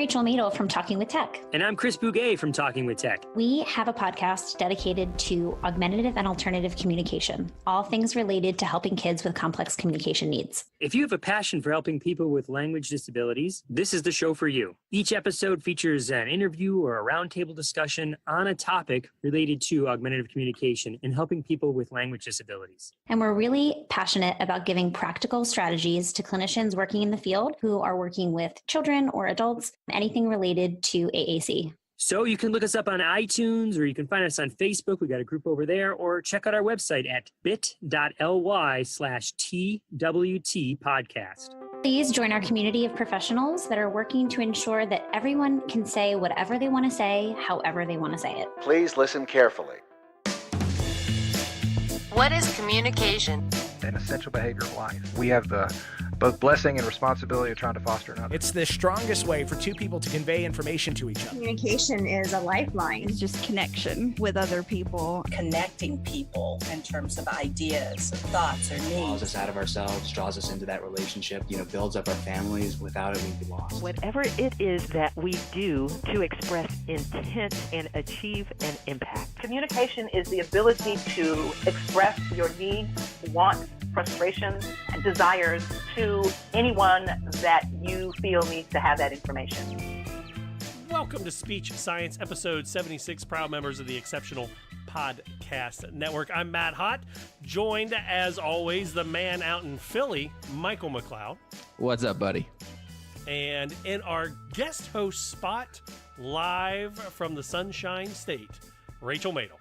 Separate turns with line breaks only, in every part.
Rachel Madel from Talking with Tech.
And I'm Chris Bouguet from Talking with Tech.
We have a podcast dedicated to augmentative and alternative communication, all things related to helping kids with complex communication needs.
If you have a passion for helping people with language disabilities, this is the show for you. Each episode features an interview or a roundtable discussion on a topic related to augmentative communication and helping people with language disabilities.
And we're really passionate about giving practical strategies to clinicians working in the field who are working with children or adults, anything related to AAC.
So you can look us up on iTunes, or you can find us on Facebook. We got a group over there, or check out our website at bit.ly/TWT podcast.
Please join our community of professionals that are working to ensure that everyone can say whatever they want to say, however they want to say it.
Please listen carefully.
What is communication?
An essential behavior of life. We have the both blessing and responsibility of trying to foster another.
It's the strongest way for two people to convey information to each other.
Communication is a lifeline.
It's just connection with other people.
Connecting people in terms of ideas, thoughts, or needs.
Draws us out of ourselves, draws us into that relationship, builds up our families. Without it, we'd be lost.
Whatever it is that we do to express intent and achieve an impact.
Communication is the ability to express your needs, wants, frustrations, and desires to anyone that you feel needs to have that information.
Welcome to Speech Science, episode 76, proud members of the Exceptional Podcast Network. I'm Matt Hott, joined, as always, the man out in Philly, Michael McLeod.
What's up, buddy?
And in our guest host spot, live from the Sunshine State, Rachel Madel.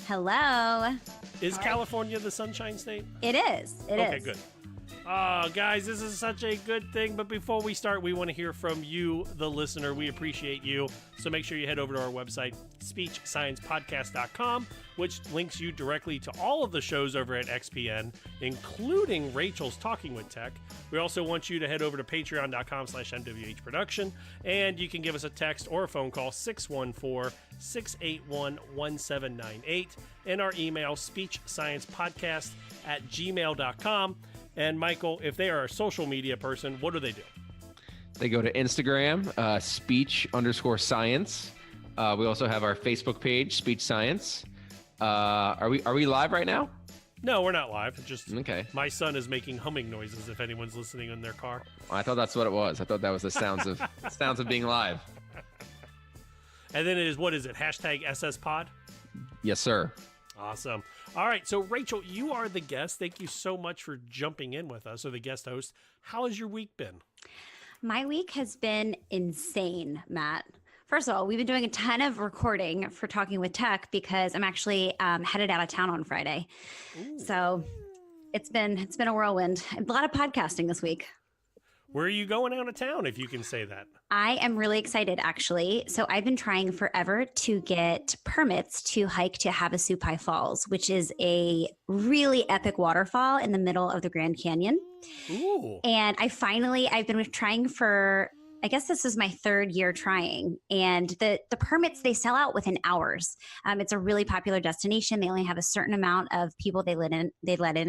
Hello.
Is California the Sunshine State?
It is.
Okay, good. Guys, this is such a good thing. But before we start, we want to hear from you, the listener. We appreciate you. So make sure you head over to our website, speechsciencepodcast.com, which links you directly to all of the shows over at XPN, including Rachel's Talking with Tech. We also want you to head over to patreon.com/MWH Production, and you can give us a text or a phone call, 614-681-1798, and our email, speechsciencepodcast@gmail.com. And Michael, if they are a social media person, what do they do?
They go to Instagram, speech_science. We also have our Facebook page, Speech Science. Are we live right now?
No, we're not live. Just
okay.
My son is making humming noises if anyone's listening in their car.
I thought that's what it was. I thought that was the sounds of sounds of being live.
And then it is, what is it? #SSPod?
Yes, sir.
Awesome. All right. So, Rachel, you are the guest. Thank you so much for jumping in with us, or the guest host. How has your week been?
My week has been insane, Matt. First of all, we've been doing a ton of recording for Talking with Tech because I'm actually headed out of town on Friday. Ooh. So it's been a whirlwind. A lot of podcasting this week.
Where are you going out of town, if you can say that?
I am really excited, actually. So I've been trying forever to get permits to hike to Havasupai Falls, which is a really epic waterfall in the middle of the Grand Canyon.
Ooh.
And I've been trying for, I guess this is my third year trying. And the permits, they sell out within hours. It's a really popular destination. They only have a certain amount of people they let in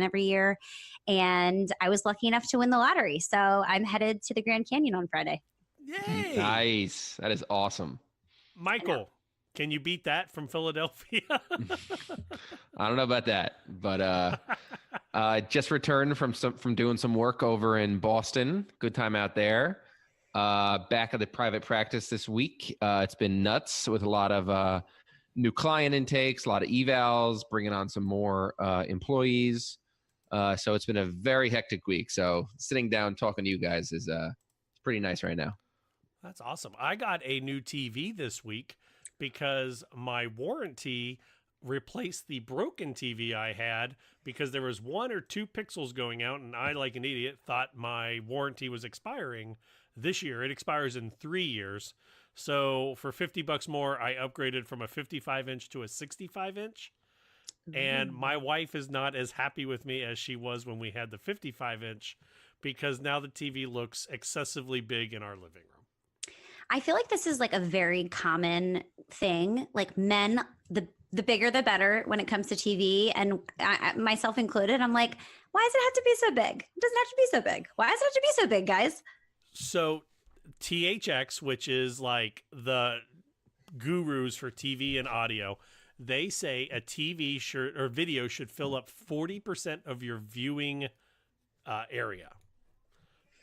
every year. And I was lucky enough to win the lottery. So I'm headed to the Grand Canyon on Friday.
Yay!
Nice. That is awesome.
Michael, can you beat that from Philadelphia?
I don't know about that, but I just returned from doing some work over in Boston. Good time out there. Back at the private practice this week. It's been nuts with a lot of new client intakes, a lot of evals, bringing on some more employees. So it's been a very hectic week. So sitting down talking to you guys is pretty nice right now.
That's awesome. I got a new TV this week because my warranty replaced the broken TV I had because there was 1 or 2 pixels going out, and I, like an idiot, thought my warranty was expiring this year. It expires in 3 years. So for $50 more, I upgraded from a 55-inch to a 65-inch. And my wife is not as happy with me as she was when we had the 55-inch because now the TV looks excessively big in our living room.
I feel like this is like a very common thing. Like men, the bigger the better when it comes to TV, and myself included. I'm like, why does it have to be so big? It doesn't have to be so big. Why does it have to be so big, guys?
So THX, which is like the gurus for TV and audio, they say a TV or video should fill up 40% of your viewing area.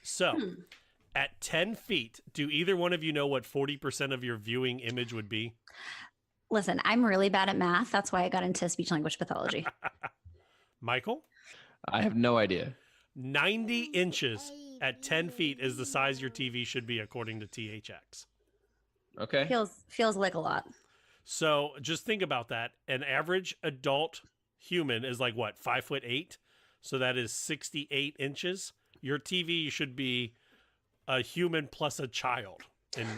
So at 10 feet, do either one of you know what 40% of your viewing image would be?
Listen, I'm really bad at math. That's why I got into speech language pathology.
Michael?
I have no idea.
90 inches at 10 feet is the size your TV should be, according to THX.
Okay.
Feels like a lot.
So just think about that. An average adult human is like what, 5'8"? So that is 68 inches. Your TV should be a human plus a child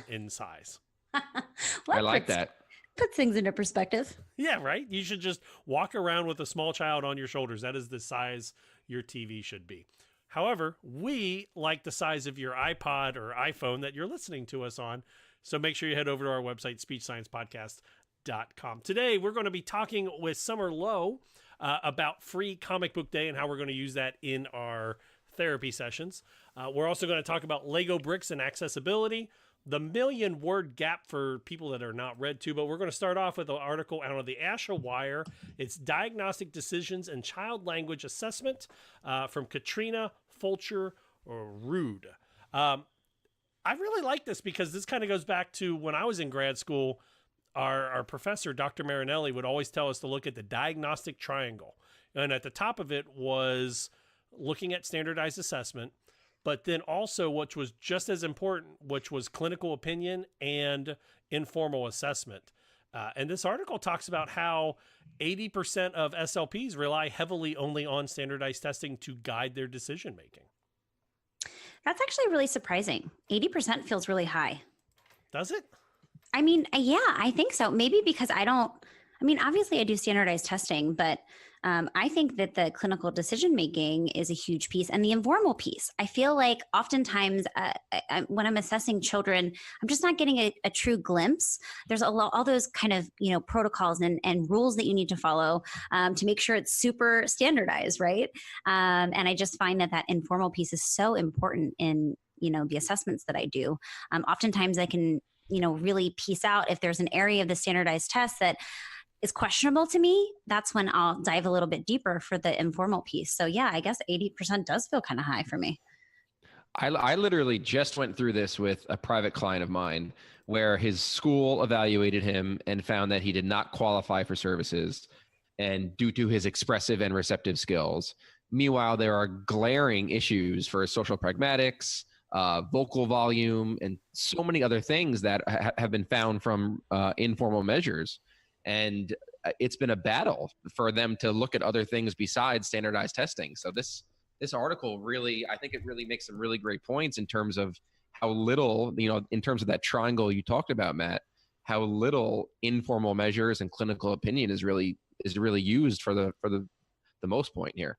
in size.
I like that.
Puts things into perspective.
Yeah, right? You should just walk around with a small child on your shoulders. That is the size your TV should be. However, we like the size of your iPod or iPhone that you're listening to us on. So make sure you head over to our website, speechsciencepodcast.com. Today, we're going to be talking with Summer Loehr about Free Comic Book Day and how we're going to use that in our therapy sessions. We're also going to talk about Lego bricks and accessibility, the million-word gap for people that are not read to, but we're going to start off with an article out of the Asha Wire. It's Diagnostic Decisions and Child Language Assessment from Katrina Fulcher-Rude. I really like this because this kind of goes back to when I was in grad school. Our professor, Dr. Marinelli, would always tell us to look at the Diagnostic Triangle. And at the top of it was looking at standardized assessment, but then also, which was just as important, which was clinical opinion and informal assessment. And this article talks about how 80% of SLPs rely heavily only on standardized testing to guide their decision-making.
That's actually really surprising. 80% feels really high.
Does it?
I mean, yeah, I think so. Maybe because obviously I do standardized testing, but I think that the clinical decision-making is a huge piece, and the informal piece. I feel like oftentimes when I'm assessing children, I'm just not getting a true glimpse. There's all those kind of, protocols and rules that you need to follow to make sure it's super standardized, right? And I just find that informal piece is so important in, the assessments that I do. Oftentimes I can, really piece out if there's an area of the standardized test that is questionable to me. That's when I'll dive a little bit deeper for the informal piece. So yeah, I guess 80% does feel kind of high for me.
I literally just went through this with a private client of mine where his school evaluated him and found that he did not qualify for services and due to his expressive and receptive skills. Meanwhile, there are glaring issues for social pragmatics, vocal volume, and so many other things that have been found from informal measures. And it's been a battle for them to look at other things besides standardized testing. So this article really, I think it really makes some really great points in terms of how little, in terms of that triangle you talked about, Matt, how little informal measures and clinical opinion is really used for the most point here.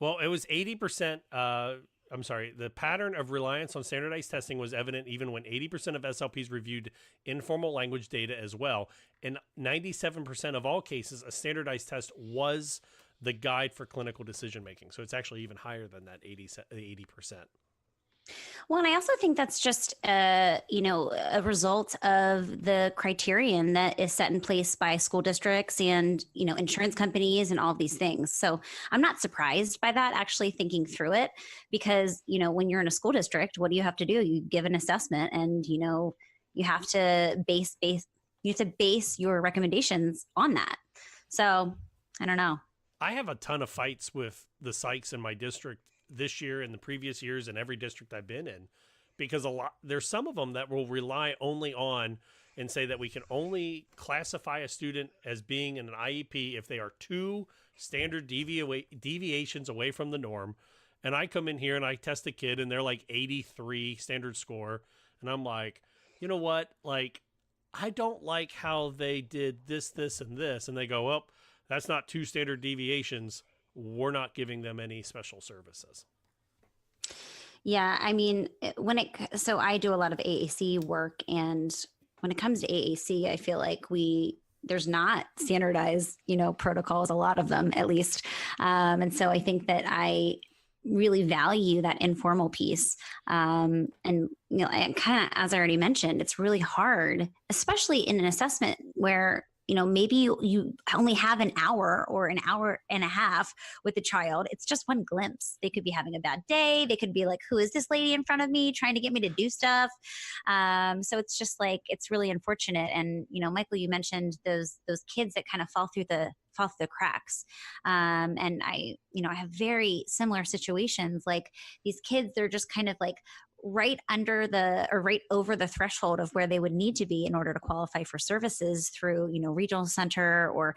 Well, it was 80%. The pattern of reliance on standardized testing was evident even when 80% of SLPs reviewed informal language data as well. In 97% of all cases, a standardized test was the guide for clinical decision-making. So it's actually even higher than that 80%.
Well, and I also think that's just, a result of the criterion that is set in place by school districts and, insurance companies and all of these things. So I'm not surprised by that, actually thinking through it, because, when you're in a school district, what do you have to do? You give an assessment and, you have to base your recommendations on that. So I don't know.
I have a ton of fights with the psychs in my district this year and the previous years and every district I've been in, because there's some of them that will rely only on and say that we can only classify a student as being in an IEP if they are 2 standard deviations away from the norm. And I come in here and I test a kid and they're like 83 standard score. And I'm like, you know what? Like, I don't like how they did this, this, and this. And they go, well, that's not 2 standard deviations. We're not giving them any special services.
Yeah, I mean, so I do a lot of AAC work, and when it comes to AAC, I feel like there's not standardized, protocols, a lot of them at least. And so I think that really value that informal piece. And, and kind of, as I already mentioned, it's really hard, especially in an assessment where, maybe you only have an hour or an hour and a half with the child. It's just one glimpse. They could be having a bad day. They could be like, who is this lady in front of me trying to get me to do stuff? So it's just like, it's really unfortunate. And, Michael, you mentioned those kids that kind of fall through the cracks. And I have very similar situations. Like these kids, they're just kind of like right over the threshold of where they would need to be in order to qualify for services through, regional center or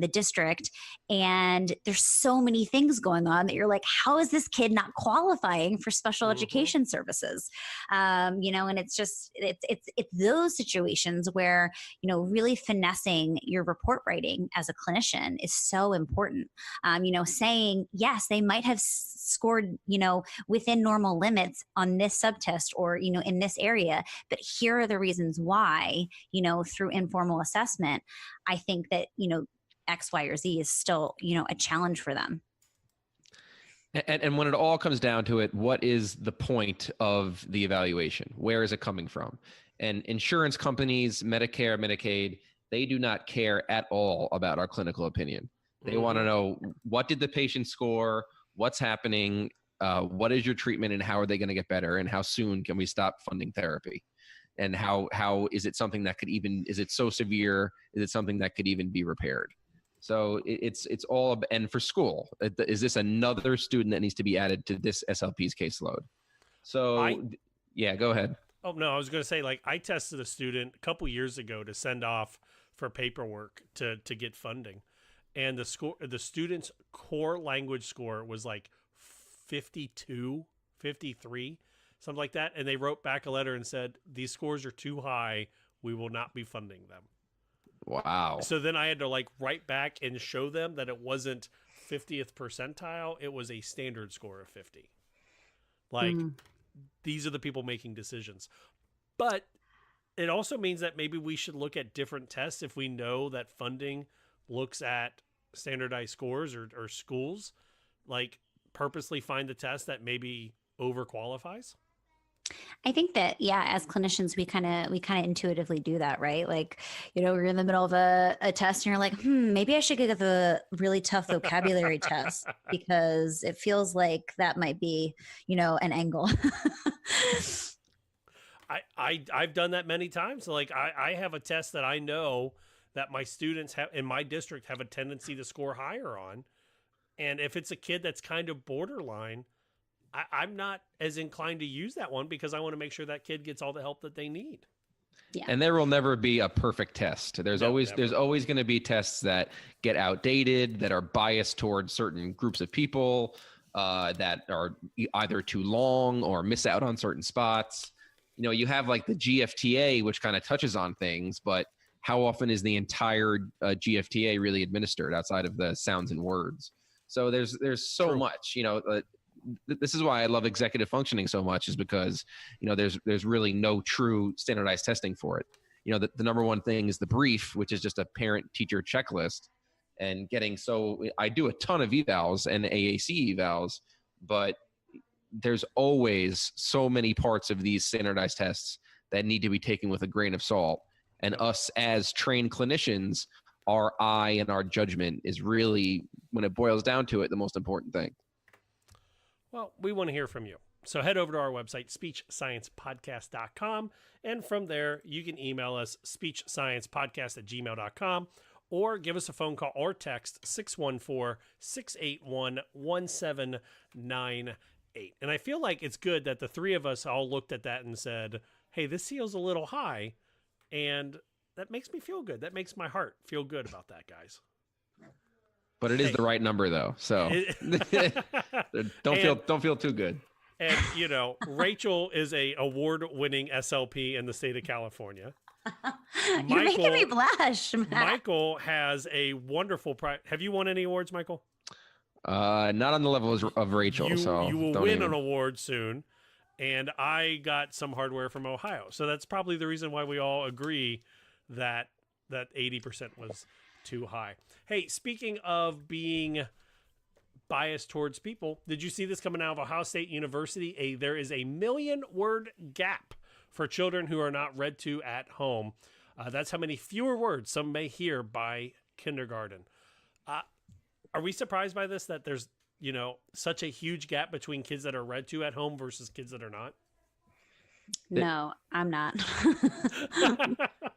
the district. And there's so many things going on that you're like, how is this kid not qualifying for special education services? And it's just, it's those situations where, really finessing your report writing as a clinician is so important. Saying, yes, they might have scored, within normal limits on this subtest or, in this area, but here are the reasons why, through informal assessment, I think that, X, Y, or Z is still, a challenge for them.
And when it all comes down to it, what is the point of the evaluation? Where is it coming from? And insurance companies, Medicare, Medicaid, they do not care at all about our clinical opinion. They want to know, what did the patient score? What's happening? What is your treatment, and how are they going to get better? And how soon can we stop funding therapy? And how is it something that is it so severe? Is it something that could even be repaired? So it's all, and for school, is this another student that needs to be added to this SLP's caseload? So yeah, go ahead.
Oh no, I was going to say, like, I tested a student a couple years ago to send off for paperwork to get funding. And the student's core language score was like 52, 53, something like that. And they wrote back a letter and said, these scores are too high. We will not be funding them.
Wow.
So then I had to like write back and show them that it wasn't 50th percentile. It was a standard score of 50. Like, these are the people making decisions. But it also means that maybe we should look at different tests if we know that funding looks at standardized scores or schools, like purposely find the test that maybe overqualifies.
I think that, yeah, as clinicians, we kind of intuitively do that, right? Like, we're in the middle of a test and you're like, maybe I should get the really tough vocabulary test because it feels like that might be, an angle.
I've done that many times. Like I have a test that I know that my students in my district have a tendency to score higher on. And if it's a kid that's kind of borderline, I'm not as inclined to use that one because I want to make sure that kid gets all the help that they need.
Yeah.
And there will never be a perfect test. There's always going to be tests that get outdated, that are biased towards certain groups of people, that are either too long or miss out on certain spots. You have like the GFTA, which kind of touches on things, but how often is the entire GFTA really administered outside of the sounds and words? So there's so much, this is why I love executive functioning so much, is because, there's really no true standardized testing for it. The number one thing is the brief, which is just a parent teacher checklist, and I do a ton of evals and AAC evals, but there's always so many parts of these standardized tests that need to be taken with a grain of salt. And us as trained clinicians, our eye and our judgment is really, when it boils down to it, the most important thing.
Well, we want to hear from you. So head over to our website, speechsciencepodcast.com. And from there, you can email us, speechsciencepodcast@gmail.com, or give us a phone call or text 614-681-1798. And I feel like it's good that the three of us all looked at that and said, hey, this feels a little high. And that makes me feel good. That makes my heart feel good about that, guys.
But it is the right number, though. So don't feel too good.
And Rachel is a award-winning SLP in the state of California.
You're making me blush, Matt.
Michael has a wonderful Have you won any awards, Michael?
Not on the level of Rachel.
You will win an award soon. And I got some hardware from Ohio. So that's probably the reason why we all agree that 80% was too high. Hey, speaking of being bias towards people. Did you see this coming out of Ohio State University? There is a 1 million word gap for children who are not read to at home. That's how many fewer words some may hear by kindergarten. Are we surprised by this, that there's, such a huge gap between kids that are read to at home versus kids that are not?
No, I'm not.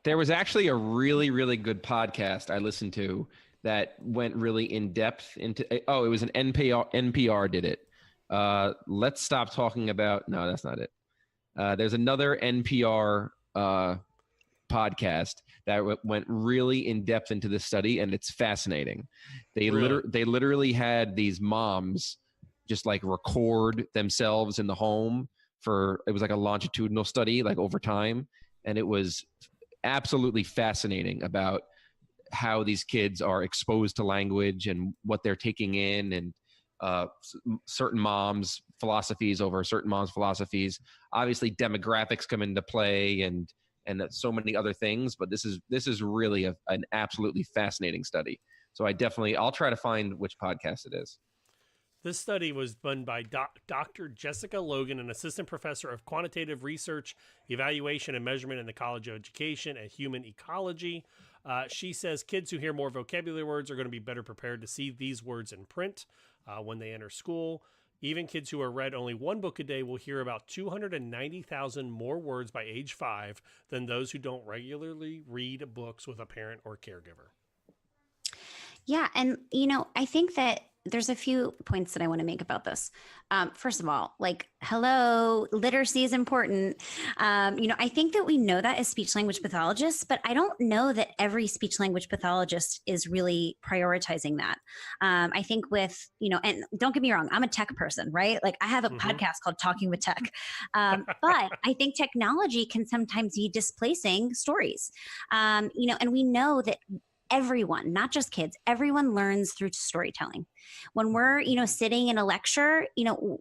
There was actually a really, really good podcast I listened to that went really in depth into, it was an NPR did it. Let's stop talking about, no, that's not it. There's another NPR podcast that went really in depth into this study, and it's fascinating. They literally had these moms just like record themselves in the home it was like a longitudinal study, like over time. And it was absolutely fascinating about how these kids are exposed to language and what they're taking in, and certain moms' philosophies over certain moms' philosophies. Obviously demographics come into play and so many other things, but this is really an absolutely fascinating study. So I'll try to find which podcast it is.
This study was done by Dr. Jessica Logan, an assistant professor of quantitative research, evaluation, and measurement in the College of Education and Human Ecology. She says kids who hear more vocabulary words are going to be better prepared to see these words in print when they enter school. Even kids who are read only one book a day will hear about 290,000 more words by age 5 than those who don't regularly read books with a parent or caregiver.
Yeah. And, I think that there's a few points that I want to make about this. First of all, hello, literacy is important. I think that we know that as speech language pathologists, but I don't know that every speech language pathologist is really prioritizing that. I think with, and don't get me wrong, I'm a tech person, right? I have a podcast called Talking with Tech. But I think technology can sometimes be displacing stories. And we know that everyone, not just kids, everyone learns through storytelling. When we're, sitting in a lecture,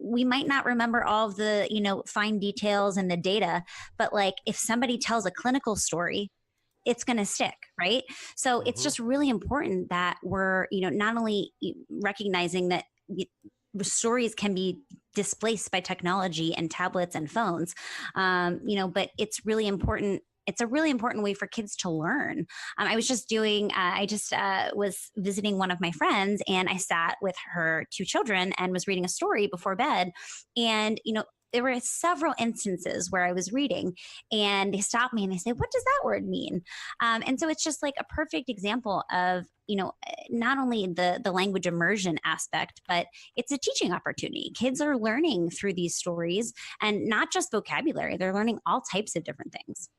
we might not remember all of the, fine details and the data, but if somebody tells a clinical story, it's going to stick, right? So it's just really important that we're, not only recognizing that stories can be displaced by technology and tablets and phones, but it's really important. It's a really important way for kids to learn. I was visiting one of my friends, and I sat with her 2 children and was reading a story before bed. And, there were several instances where I was reading and they stopped me and they said, "What does that word mean?" And so it's just a perfect example of, not only the language immersion aspect, but it's a teaching opportunity. Kids are learning through these stories, and not just vocabulary. They're learning all types of different things.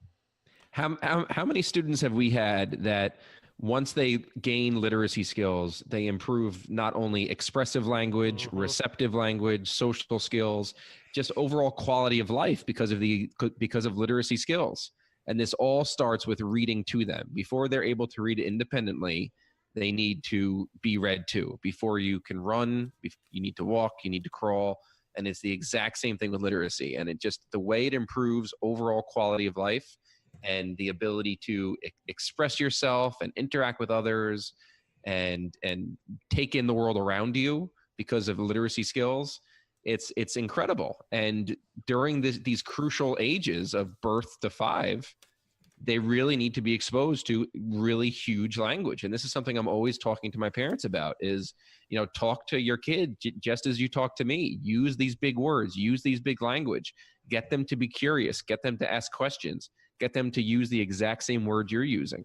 How many students have we had that once they gain literacy skills, they improve not only expressive language, receptive language, social skills, just overall quality of life because of literacy skills? And this all starts with reading to them. Before they're able to read independently, they need to be read to. Before you can run, you need to walk, you need to crawl. And it's the exact same thing with literacy. And the way it improves overall quality of life and the ability to express yourself and interact with others and take in the world around you because of literacy skills, it's incredible. And during these crucial ages of birth to 5, they really need to be exposed to really huge language. And this is something I'm always talking to my parents about is, talk to your kid just as you talk to me. Use these big words, use these big language, get them to be curious, get them to ask questions, get them to use the exact same words you're using.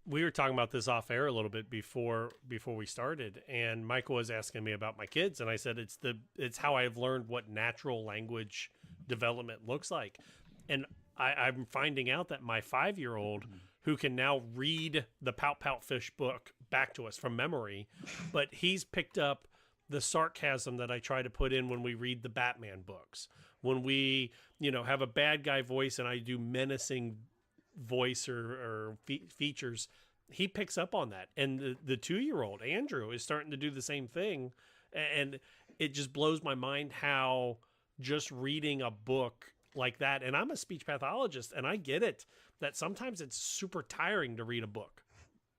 We were talking about this off air a little bit before we started, and Michael was asking me about my kids, and I said it's how I've learned what natural language development looks like. And I'm finding out that my 5-year-old, who can now read the Pout Pout Fish book back to us from memory, but he's picked up the sarcasm that I try to put in when we read the Batman books. When we, have a bad guy voice and I do menacing voice or features, he picks up on that. And the 2-year-old, Andrew, is starting to do the same thing. And it just blows my mind how just reading a book like that, and I'm a speech pathologist, and I get it, that sometimes it's super tiring to read a book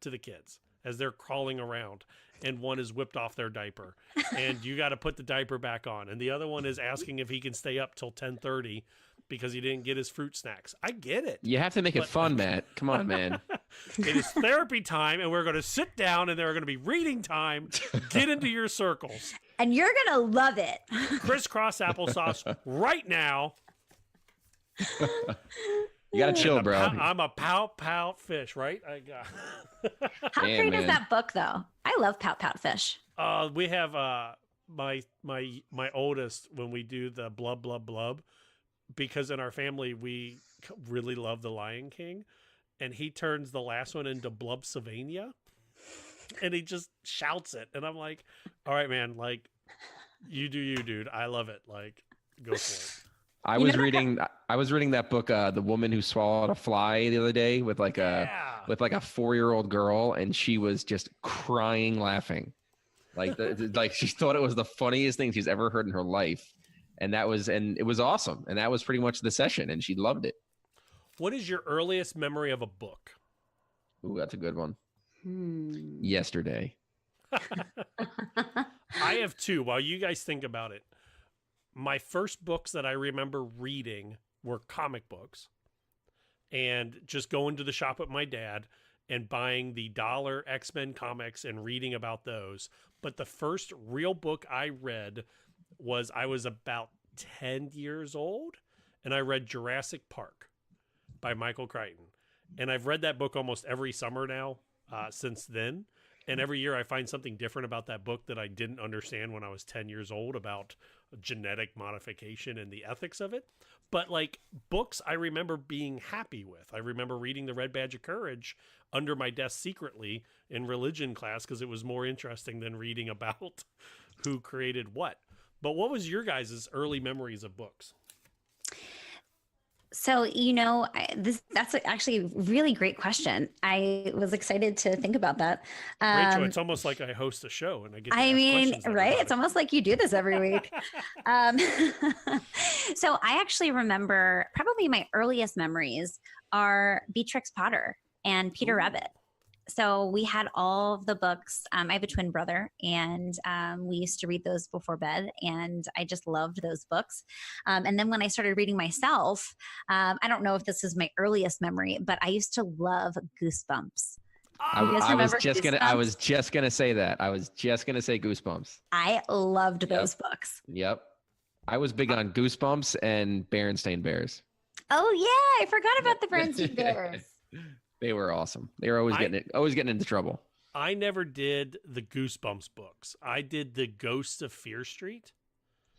to the kids. as they're crawling around, and one is whipped off their diaper, and you got to put the diaper back on, and the other one is asking if he can stay up till 10:30 because he didn't get his fruit snacks. I get it.
You have to make it fun, Matt. Come on, man.
It is therapy time, and we're going to sit down, and there are going to be reading time. Get into your circles.
And you're going to love it.
Crisscross applesauce right now.
You got to chill, bro.
I'm a pout fish, right? I got.
How great is that book, though? I love Pout Fish.
We have my oldest, when we do the blub blub blub, because in our family we really love the Lion King, and he turns the last one into Blub Sylvania, and he just shouts it, and I'm like, all right, man, like, you do you, dude. I love it. Like, go for it.
I was reading that book, The Woman Who Swallowed a Fly, the other day with like a 4-year-old girl, and she was just crying laughing. Like she thought it was the funniest thing she's ever heard in her life. And it was awesome. And that was pretty much the session, and she loved it.
What is your earliest memory of a book?
Ooh, that's a good one. Yesterday.
I have two. While you guys think about it, my first books that I remember reading were comic books, and just going to the shop with my dad and buying the $1 X-Men comics and reading about those. But the first real book I read I was about 10 years old, and I read Jurassic Park by Michael Crichton. And I've read that book almost every summer now since then. And every year I find something different about that book that I didn't understand when I was 10 years old about genetic modification and the ethics of it. But like books I remember being happy with. I remember reading The Red Badge of Courage under my desk secretly in religion class because it was more interesting than reading about who created what. But what was your guys' early memories of books?
So, that's actually a really great question. I was excited to think about that.
Rachel, it's almost like I host a show and I get to ask questions
right? It's almost like you do this every week. So I actually remember probably my earliest memories are Beatrix Potter and Peter Rabbit. So we had all of the books. I have a twin brother, and we used to read those before bed, and I just loved those books. And then when I started reading myself, I don't know if this is my earliest memory, but I used to love Goosebumps.
I was just gonna say that. I was just gonna say Goosebumps.
I loved those books.
Yep. I was big on Goosebumps and Berenstain Bears.
Oh yeah, I forgot about the Berenstain Bears.
They were awesome. They were always getting into trouble.
I never did the Goosebumps books. I did the Ghosts of Fear Street.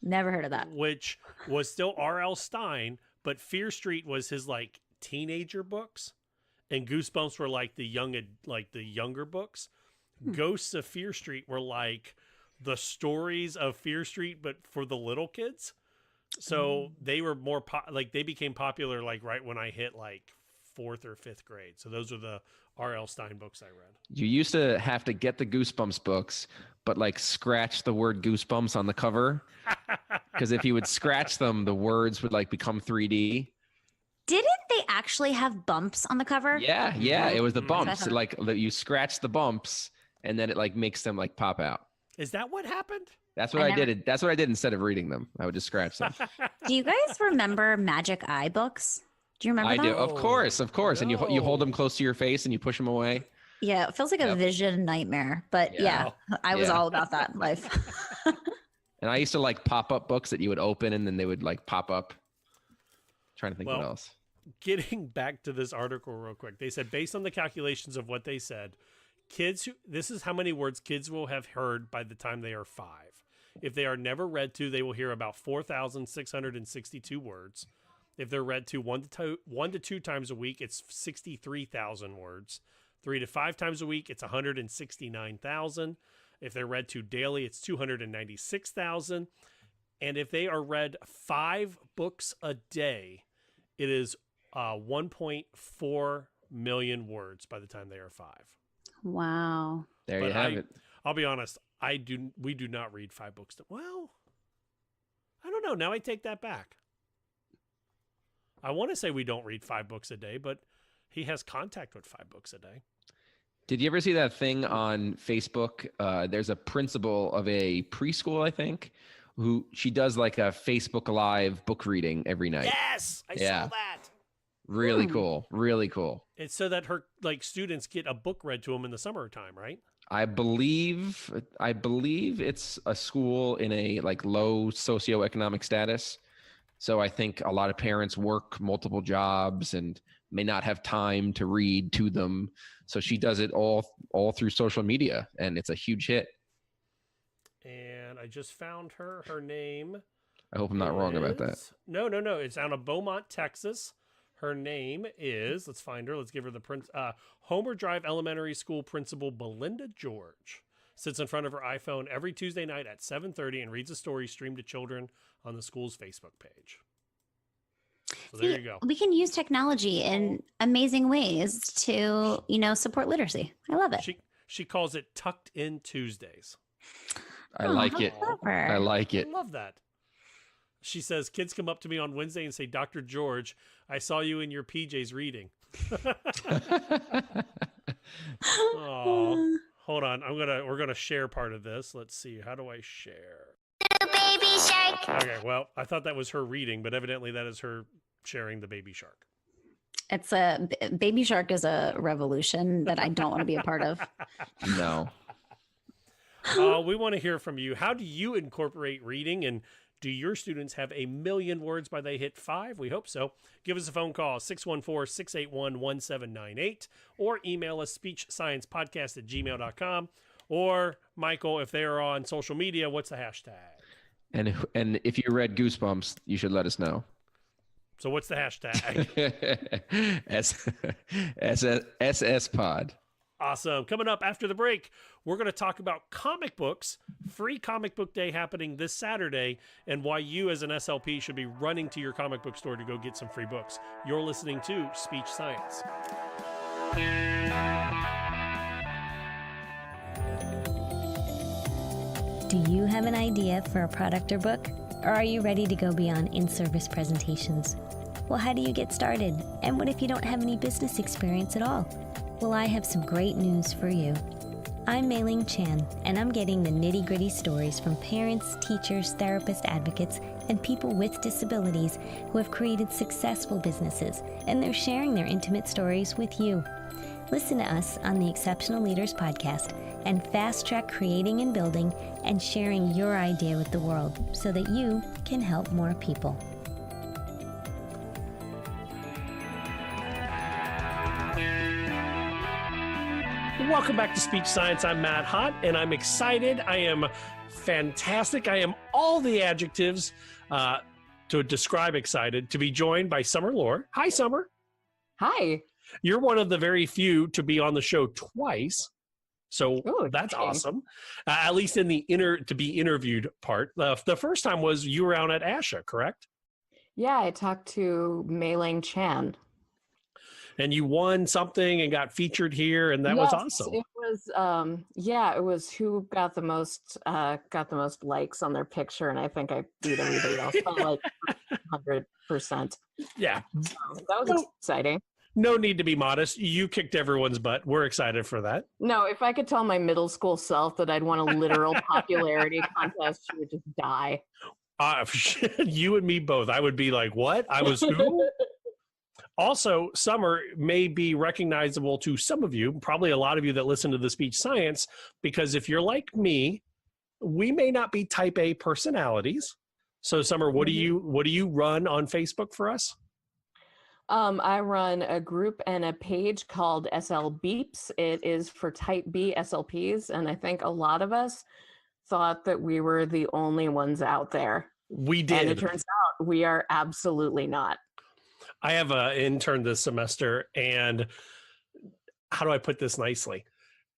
Never heard of that.
Which was still R.L. Stine, but Fear Street was his like teenager books, and Goosebumps were like the younger books. Ghosts of Fear Street were like the stories of Fear Street, but for the little kids. So they were more they became popular like right when I hit like 4th or 5th grade. So those are the R.L. Stine books I read.
You used to have to get the Goosebumps books, but like scratch the word Goosebumps on the cover. Because if you would scratch them, the words would like become 3D.
Didn't they actually have bumps on the cover?
Yeah. It was the bumps. Like you scratch the bumps and then it like makes them like pop out.
Is that what happened?
That's what I did. That's what I did instead of reading them. I would just scratch them.
Do you guys remember Magic Eye books? Do you remember
I
that?
do. Of course. No. And you hold them close to your face and you push them away.
Yeah, it feels like a vision nightmare. But yeah I was all about that life.
And I used to like pop up books that you would open and then they would like pop up. Trying to think what else.
Getting back to this article real quick. They said based on the calculations of what they said, this is how many words kids will have heard by the time they are 5. If they are never read to, they will hear about 4,662 words. If they're read to 1 to 2 times a week, it's 63,000 words. 3 to 5 times a week, it's 169,000. If they're read to daily, it's 296,000. And if they are read 5 books a day, it is 1.4 million words by the time they are 5.
Wow.
There you have it.
I'll be honest, we do not read 5 books. Well, I don't know. Now I take that back. I want to say we don't read 5 books a day, but he has contact with 5 books a day.
Did you ever see that thing on Facebook? There's a principal of a preschool, I think, who she does like a Facebook Live book reading every night.
Yes, I saw that.
Really cool. Really cool.
It's so that her students get a book read to them in the summertime, right?
I believe it's a school in a like low socioeconomic status. So I think a lot of parents work multiple jobs and may not have time to read to them. So she does it all through social media, and it's a huge hit.
And I just found her. Her name.
I hope I'm not wrong about that.
No. It's out of Beaumont, Texas. Her name is, let's find her. Let's give her the Homer Drive Elementary School Principal Belinda George. Sits in front of her iPhone every Tuesday night at 7:30 and reads a story streamed to children on the school's Facebook page. So there you go.
We can use technology in amazing ways to, support literacy. I love it.
She calls it Tucked In Tuesdays.
I like it. I like it.
I love that. She says, kids come up to me on Wednesday and say, Dr. George, I saw you in your PJs reading. Oh, hold on. We're gonna share part of this. Let's see. How do I share? Baby shark. Okay, well, I thought that was her reading, but evidently that is her sharing the baby shark.
It's baby shark is a revolution that I don't want to be a part of.
No.
We want to hear from you. How do you incorporate reading, and do your students have 1,000,000 words by they hit 5? We hope so. Give us a phone call, 614-681-1798, or email us speechsciencepodcast@gmail.com. Or, Michael, if they are on social media, what's the hashtag?
And if you read Goosebumps, you should let us know.
So what's the hashtag?
SS Pod.
Awesome. Coming up after the break, we're going to talk about comic books, free comic book day happening this Saturday, and why you as an SLP should be running to your comic book store to go get some free books. You're listening to Speech Science.
Do you have an idea for a product or book? Or are you ready to go beyond in-service presentations? Well, how do you get started? And what if you don't have any business experience at all? Well, I have some great news for you. I'm Mei-Ling Chan, and I'm getting the nitty-gritty stories from parents, teachers, therapists, advocates, and people with disabilities who have created successful businesses, and they're sharing their intimate stories with you. Listen to us on the Exceptional Leaders Podcast and fast-track creating and building and sharing your idea with the world so that you can help more people.
Welcome back to Speech Science. I'm Matt Hott, and I'm excited. I am fantastic. I am all the adjectives to describe excited to be joined by Summer Loehr. Hi, Summer.
Hi.
You're one of the very few to be on the show twice. So that's awesome. At least in the to be interviewed part. The first time was you were out at ASHA, correct?
Yeah, I talked to Mei-Ling Chan.
And you won something and got featured here, and that was awesome.
It was it was who got the most likes on their picture, and I think I beat everybody else by like 100%.
Yeah.
So that was exciting.
No need to be modest. You kicked everyone's butt. We're excited for that.
No, if I could tell my middle school self that I'd won a literal popularity contest, she would just die.
You and me both. I would be like, what? I was who? Also, Summer may be recognizable to some of you, probably a lot of you that listen to the Speech Science, because if you're like me, we may not be type A personalities. So, Summer, what do you run on Facebook for us?
I run a group and a page called SLBeeps. It is for type B SLPs, and I think a lot of us thought that we were the only ones out there.
We did.
And it turns out we are absolutely not.
I have an intern this semester, and how do I put this nicely?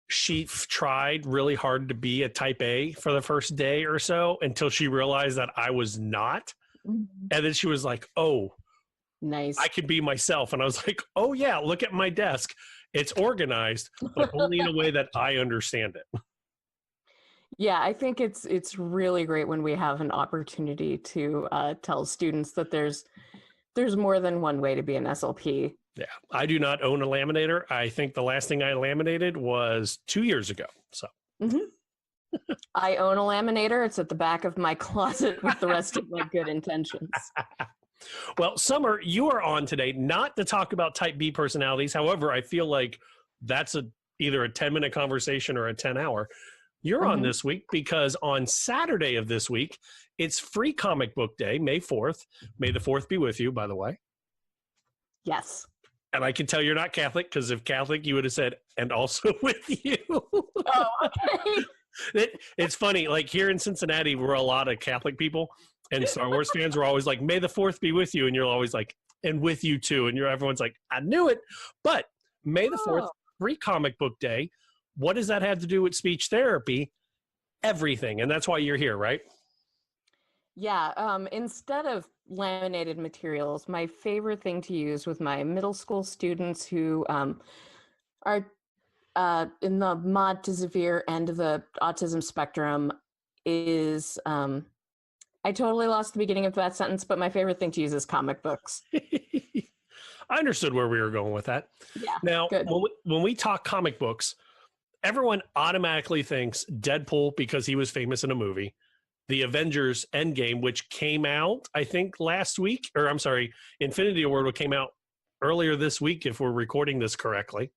She tried really hard to be a type A for the first day or so until she realized that I was not. Mm-hmm. And then she was like, oh,
nice.
I can be myself. And I was like, oh yeah, look at my desk. It's organized, but only in a way that I understand it.
Yeah, I think it's really great when we have an opportunity to tell students that there's more than one way to be an SLP.
Yeah, I do not own a laminator. I think the last thing I laminated was 2 years ago. So
I own a laminator. It's at the back of my closet with the rest of my good intentions.
Well, Summer, you are on today not to talk about type B personalities. However, I feel like that's either a 10-minute conversation or a 10-hour. You're on this week because on Saturday of this week, it's Free Comic Book Day, May 4th. May the 4th be with you, by the way.
Yes.
And I can tell you're not Catholic, because if Catholic, you would have said, and also with you.
Oh, okay.
It's funny, like here in Cincinnati, we're a lot of Catholic people, and Star Wars fans were always like, may the 4th be with you. And you're always like, and with you too. And everyone's like, I knew it. But May the 4th, Free Comic Book Day. What does that have to do with speech therapy? Everything. And that's why you're here, right?
Yeah. Instead of laminated materials, my favorite thing to use with my middle school students who are in the mod to severe end of the autism spectrum is, I totally lost the beginning of that sentence, but my favorite thing to use is comic books.
I understood where we were going with that.
Yeah.
Now, when we talk comic books, everyone automatically thinks Deadpool because he was famous in a movie, the Avengers Endgame, which came out, I think, last week, or I'm sorry, Infinity War came out earlier this week, if we're recording this correctly.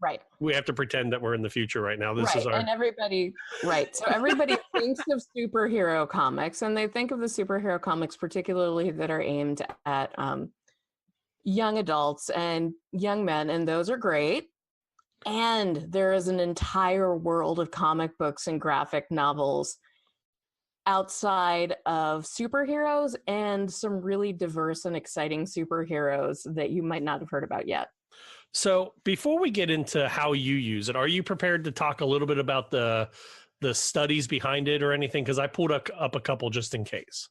Right.
We have to pretend that we're in the future right now. This is our...
And everybody, right. So everybody thinks of superhero comics, and they think of the superhero comics particularly that are aimed at young adults and young men, and those are great. And there is an entire world of comic books and graphic novels outside of superheroes, and some really diverse and exciting superheroes that you might not have heard about yet.
So before we get into how you use it, are you prepared to talk a little bit about the studies behind it or anything? Because I pulled up a couple just in case.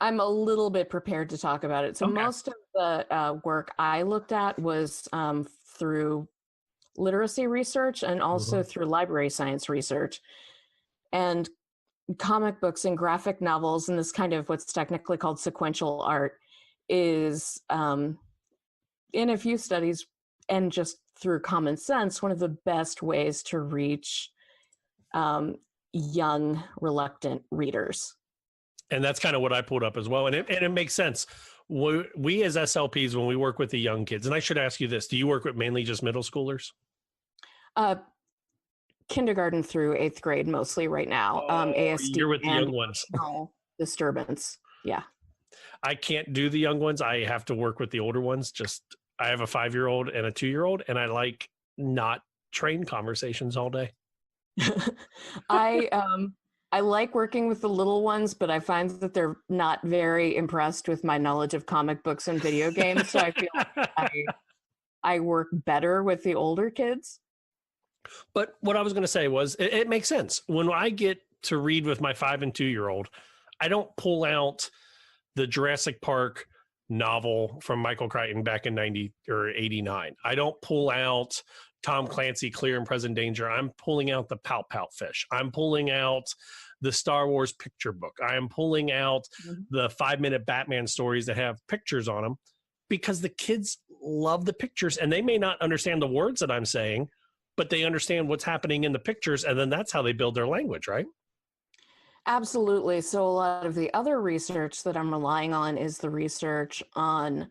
I'm a little bit prepared to talk about it. So most of the work I looked at was through literacy research and also through library science research. And comic books and graphic novels and this kind of what's technically called sequential art is, in a few studies and just through common sense, one of the best ways to reach young, reluctant readers.
And that's kind of what I pulled up as well. And it makes sense. We as SLPs, when we work with the young kids, and I should ask you this, do you work with mainly just middle schoolers?
Kindergarten through 8th grade mostly right now. ASD.
You're with the young ones.
Disturbance. Yeah.
I can't do the young ones. I have to work with the older ones. I have a 5-year-old and a 2-year-old, and I like not train conversations all day.
I like working with the little ones, but I find that they're not very impressed with my knowledge of comic books and video games. So I feel like I work better with the older kids.
But what I was going to say was, it makes sense. When I get to read with my 5 and 2-year-old, I don't pull out the Jurassic Park novel from Michael Crichton back in 90 or 89. I don't pull out Tom Clancy, Clear and Present Danger. I'm pulling out the Pout Pout Fish. I'm pulling out the Star Wars picture book. I am pulling out the 5-minute Batman stories that have pictures on them, because the kids love the pictures, and they may not understand the words that I'm saying, but they understand what's happening in the pictures, and then that's how they build their language, right?
Absolutely. So a lot of the other research that I'm relying on is the research on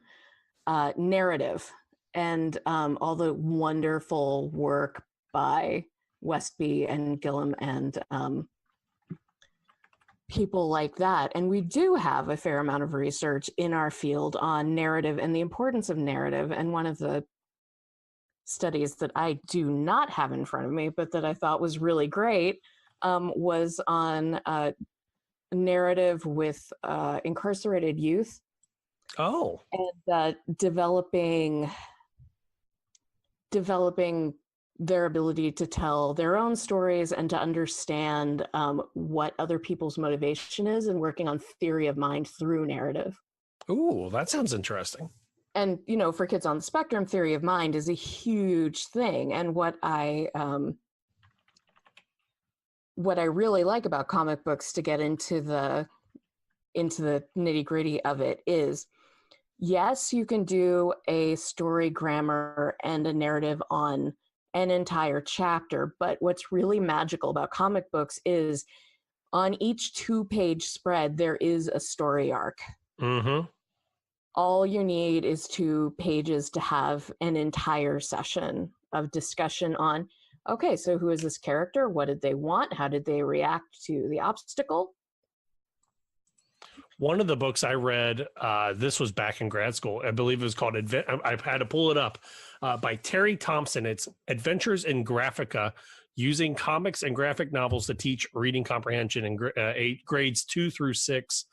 narrative and all the wonderful work by Westby and Gillum and people like that. And we do have a fair amount of research in our field on narrative and the importance of narrative. And one of the studies that I do not have in front of me, but that I thought was really great, was on narrative with incarcerated youth.
Oh.
And developing their ability to tell their own stories and to understand what other people's motivation is, and working on theory of mind through narrative.
Ooh, that sounds interesting.
And, you know, for kids on the spectrum, theory of mind is a huge thing. And what I really like about comic books, to get into the nitty-gritty of it, is yes, you can do a story grammar and a narrative on an entire chapter, but what's really magical about comic books is on each 2-page spread, there is a story arc.
Mm-hmm.
All you need is 2 pages to have an entire session of discussion on, okay, so who is this character? What did they want? How did they react to the obstacle?
One of the books I read, this was back in grad school, I believe it was called, I've had to pull it up, by Terry Thompson. It's Adventures in Graphica, Using Comics and Graphic Novels to Teach Reading Comprehension in grades 2 through 6.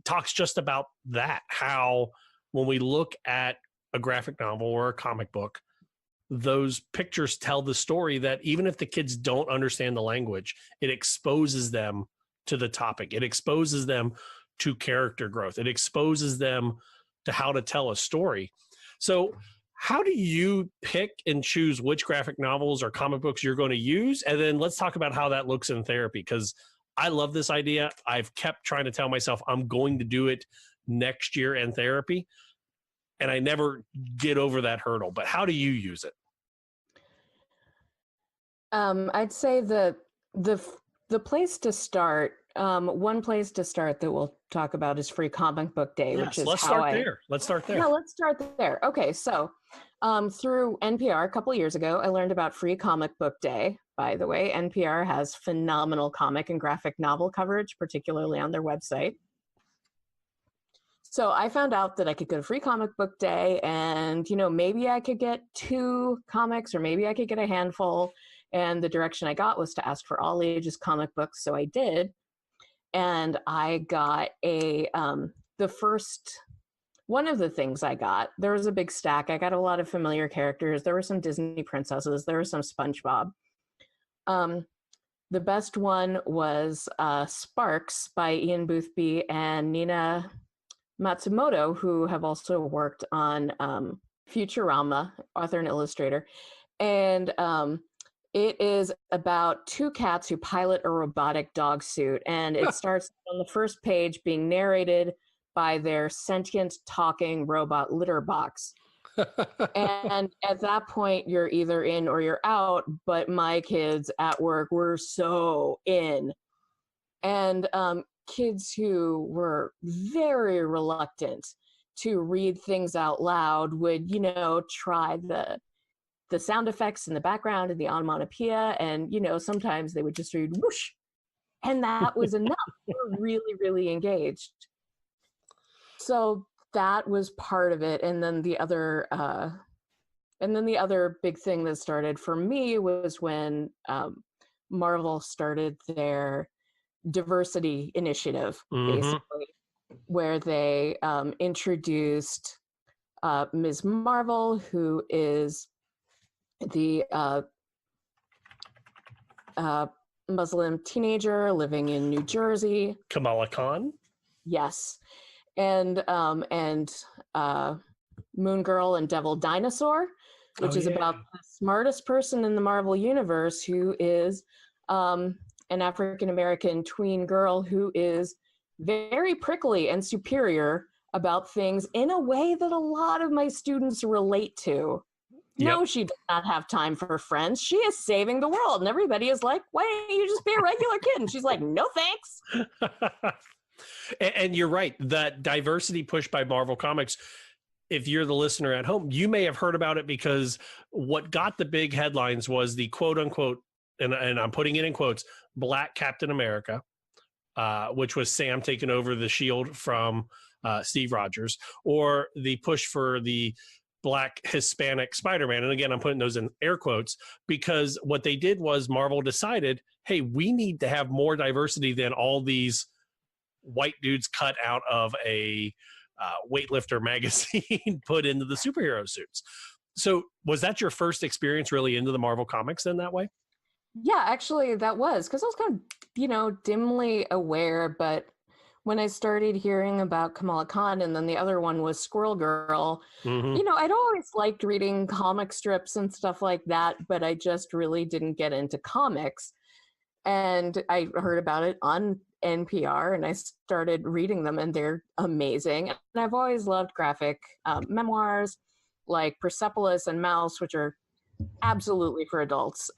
Talks just about that, how when we look at a graphic novel or a comic book, those pictures tell the story that even if the kids don't understand the language, it exposes them to the topic. It exposes them to character growth. It exposes them to how to tell a story. So how do you pick and choose which graphic novels or comic books you're going to use? And then let's talk about how that looks in therapy, because I love this idea. I've kept trying to tell myself I'm going to do it next year in therapy, and I never get over that hurdle. But how do you use it?
I'd say the place to start, one place to start that we'll talk about is Free Comic Book Day, which is
let's start there. Let's start there.
Yeah, let's start there. Okay, so through NPR a couple years ago, I learned about Free Comic Book Day. By the way, NPR has phenomenal comic and graphic novel coverage, particularly on their website. So I found out that I could go to Free Comic Book Day and, maybe I could get 2 comics or maybe I could get a handful. And the direction I got was to ask for all ages comic books. So I did. And I got one of the things I got, there was a big stack. I got a lot of familiar characters. There were some Disney princesses. There was some SpongeBob. The best one was Sparks by Ian Boothby and Nina Matsumoto, who have also worked on Futurama, author and illustrator. And it is about 2 cats who pilot a robotic dog suit. And it starts on the first page being narrated by their sentient talking robot litter box. And at that point, you're either in or you're out. But my kids at work were so in. And kids who were very reluctant to read things out loud would, try the sound effects in the background and the onomatopoeia. And, sometimes they would just read whoosh. And that was enough. They were really, really engaged. So that was part of it. And then the other big thing that started for me was when Marvel started their diversity initiative, basically, where they introduced Ms. Marvel, who is the Muslim teenager living in New Jersey.
Kamala Khan?
Yes. And Moon Girl and Devil Dinosaur, which is about the smartest person in the Marvel Universe, who is an African-American tween girl who is very prickly and superior about things in a way that a lot of my students relate to. Yep. No, she does not have time for friends. She is saving the world. And everybody is like, why don't you just be a regular kid? And she's like, no, thanks.
And you're right. That diversity push by Marvel Comics, if you're the listener at home, you may have heard about it because what got the big headlines was the quote unquote, and I'm putting it in quotes, Black Captain America, which was Sam taking over the shield from Steve Rogers, or the push for the Black Hispanic Spider-Man. And again, I'm putting those in air quotes because what they did was Marvel decided, hey, we need to have more diversity than all these white dudes cut out of a weightlifter magazine put into the superhero suits. So was that your first experience really into the Marvel Comics then that way?
Yeah, actually that was, because I was kind of, dimly aware, but when I started hearing about Kamala Khan, and then the other one was Squirrel Girl, I'd always liked reading comic strips and stuff like that, but I just really didn't get into comics. And I heard about it on NPR, and I started reading them, and they're amazing. And I've always loved graphic memoirs like Persepolis and Mouse, which are absolutely for adults.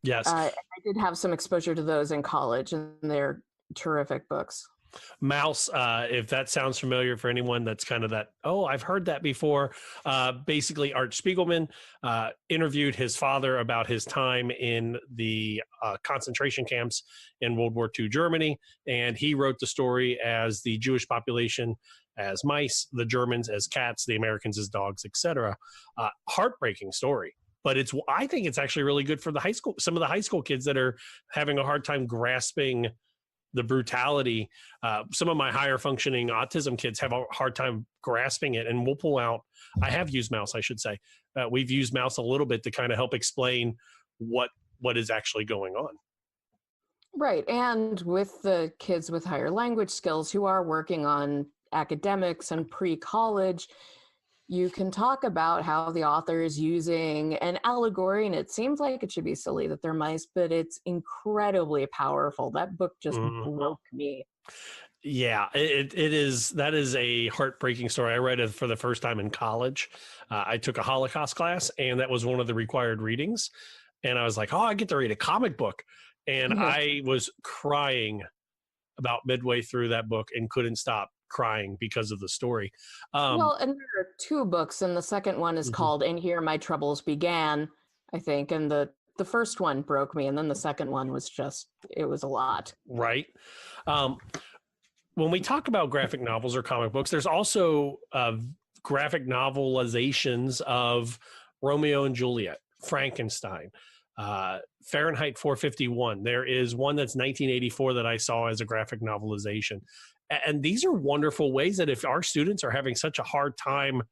Yes.
I did have some exposure to those in college, and they're terrific books.
Mouse, if that sounds familiar for anyone that's kind of that, oh, I've heard that before. Basically, Art Spiegelman interviewed his father about his time in the concentration camps in World War II Germany, and he wrote the story as the Jewish population as mice, the Germans as cats, the Americans as dogs, etc. Heartbreaking story. But I think it's actually really good for some of the high school kids that are having a hard time grasping the brutality. Some of my higher functioning autism kids have a hard time grasping it, and we'll pull out, I have used Mouse, I should say. We've used Mouse a little bit to kind of help explain what is actually going on.
Right. And with the kids with higher language skills who are working on academics and pre-college, you can talk about how the author is using an allegory, and it seems like it should be silly that they're mice, but it's incredibly powerful. That book just broke me.
Yeah, it is. That is a heartbreaking story. I read it for the first time in college. I took a Holocaust class, and that was one of the required readings. And I was like, oh, I get to read a comic book. And I was crying about midway through that book and couldn't stop crying because of the story.
Well, and there are two books, and the second one is called "And Here My Troubles Began," I think, and the first one broke me, and then the second one was it was a lot.
Right. When we talk about graphic novels or comic books, there's also graphic novelizations of Romeo and Juliet, Frankenstein, Fahrenheit 451. There is one that's 1984 that I saw as a graphic novelization. And these are wonderful ways that if our students are having such a hard time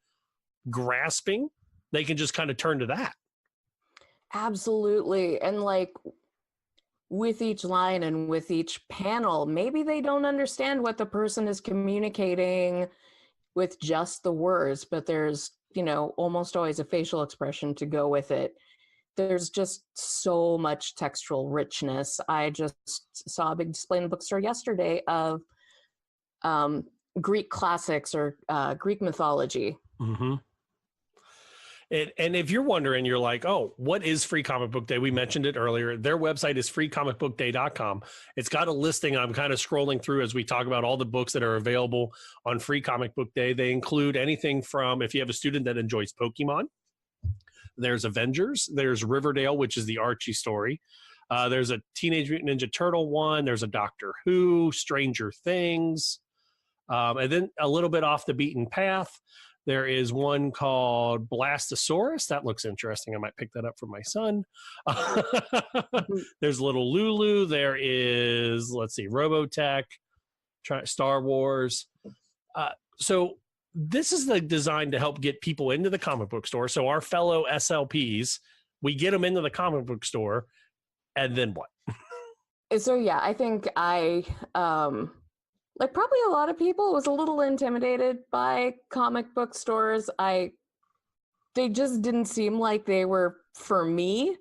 grasping, they can just kind of turn to that.
Absolutely. And like with each line and with each panel, maybe they don't understand what the person is communicating with just the words, but there's, almost always a facial expression to go with it. There's just so much textual richness. I just saw a big display in the bookstore yesterday of Greek classics or Greek mythology.
Mm-hmm. And if you're wondering, you're like, oh, what is Free Comic Book Day? We mentioned it earlier. Their website is freecomicbookday.com. It's got a listing. I'm kind of scrolling through as we talk about all the books that are available on Free Comic Book Day. They include anything from, if you have a student that enjoys Pokemon, there's Avengers, there's Riverdale, which is the Archie story. There's a Teenage Mutant Ninja Turtle one. There's a Doctor Who, Stranger Things. And then a little bit off the beaten path, there is one called Blastosaurus. That looks interesting. I might pick that up for my son. There's Little Lulu. There is, Robotech, Star Wars. So this is designed to help get people into the comic book store. So our fellow SLPs, we get them into the comic book store, and then what?
So yeah, I think like probably a lot of people was a little intimidated by comic book stores. They just didn't seem like they were for me.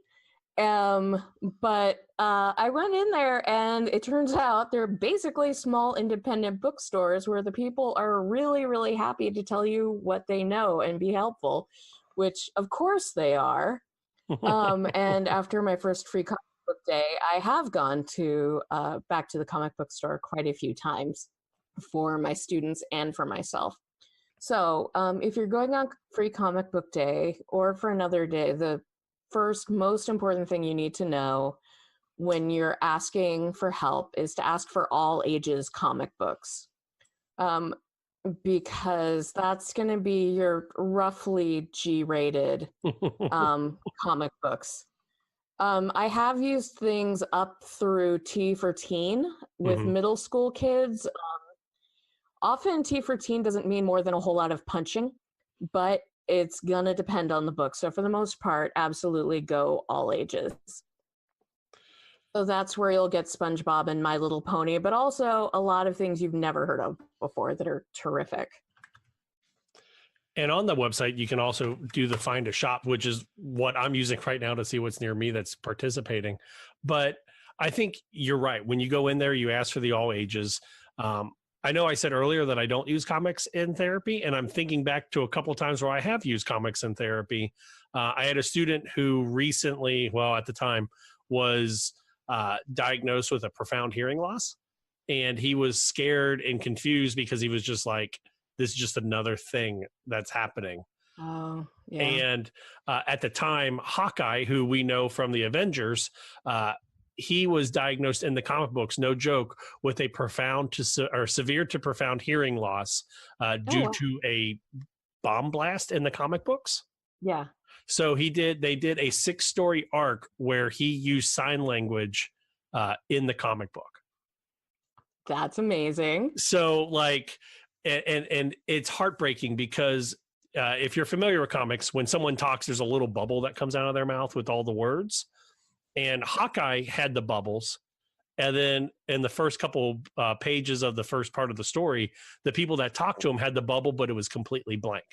But I went in there, and it turns out they're basically small independent bookstores where the people are really, really happy to tell you what they know and be helpful, which of course they are. And after my first Free Comic Book Day, I have gone to back to the comic book store quite a few times for my students and for myself. So if you're going on Free Comic Book Day or for another day, the first most important thing you need to know when you're asking for help is to ask for all ages comic books, because that's going to be your roughly G-rated comic books. I have used things up through T for Teen with middle school kids. Often T for Teen doesn't mean more than a whole lot of punching, but it's gonna depend on the book. So for the most part, absolutely go all ages. So that's where you'll get SpongeBob and My Little Pony, but also a lot of things you've never heard of before that are terrific.
And on the website, you can also do the Find a Shop, which is what I'm using right now to see what's near me that's participating. But I think you're right. When you go in there, you ask for the all ages. I know I said earlier that I don't use comics in therapy, and I'm thinking back to a couple of times where I have used comics in therapy. I had a student who recently, well, at the time, was diagnosed with a profound hearing loss. And he was scared and confused because he was just like, this is just another thing that's happening.
Oh, yeah.
And at the time, Hawkeye, who we know from the Avengers, he was diagnosed in the comic books, no joke, with a profound or severe to profound hearing loss due to a bomb blast in the comic books.
Yeah.
So they did a 6-story arc where he used sign language in the comic book.
That's amazing.
So like, and it's heartbreaking because if you're familiar with comics, when someone talks, there's a little bubble that comes out of their mouth with all the words. And Hawkeye had the bubbles. And then in the first couple pages of the first part of the story, the people that talked to him had the bubble, but it was completely blank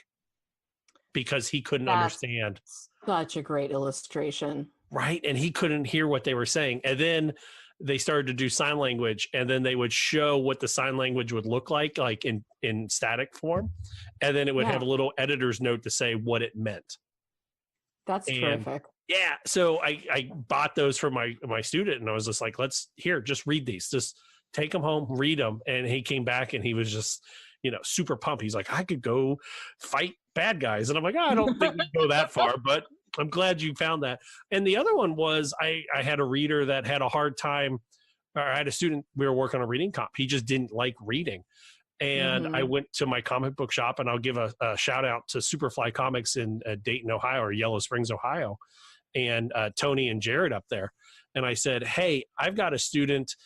because he couldn't understand.
Such a great illustration.
Right. And he couldn't hear what they were saying. And then they started to do sign language, and then they would show what the sign language would look like in static form. And then it would have a little editor's note to say what it meant.
That's terrific.
Yeah. So I bought those for my student, and I was just like, just read these, just take them home, read them. And he came back and he was just, super pumped. He's like, I could go fight bad guys. And I'm like, I don't think we go that far, but I'm glad you found that. And the other one was I had a reader that had a hard time, or I had a student, we were working on a reading comp. He just didn't like reading. And I went to my comic book shop, and I'll give a shout out to Superfly Comics in Dayton, Ohio, or Yellow Springs, Ohio, and Tony and Jared up there. And I said, hey, I've got a student,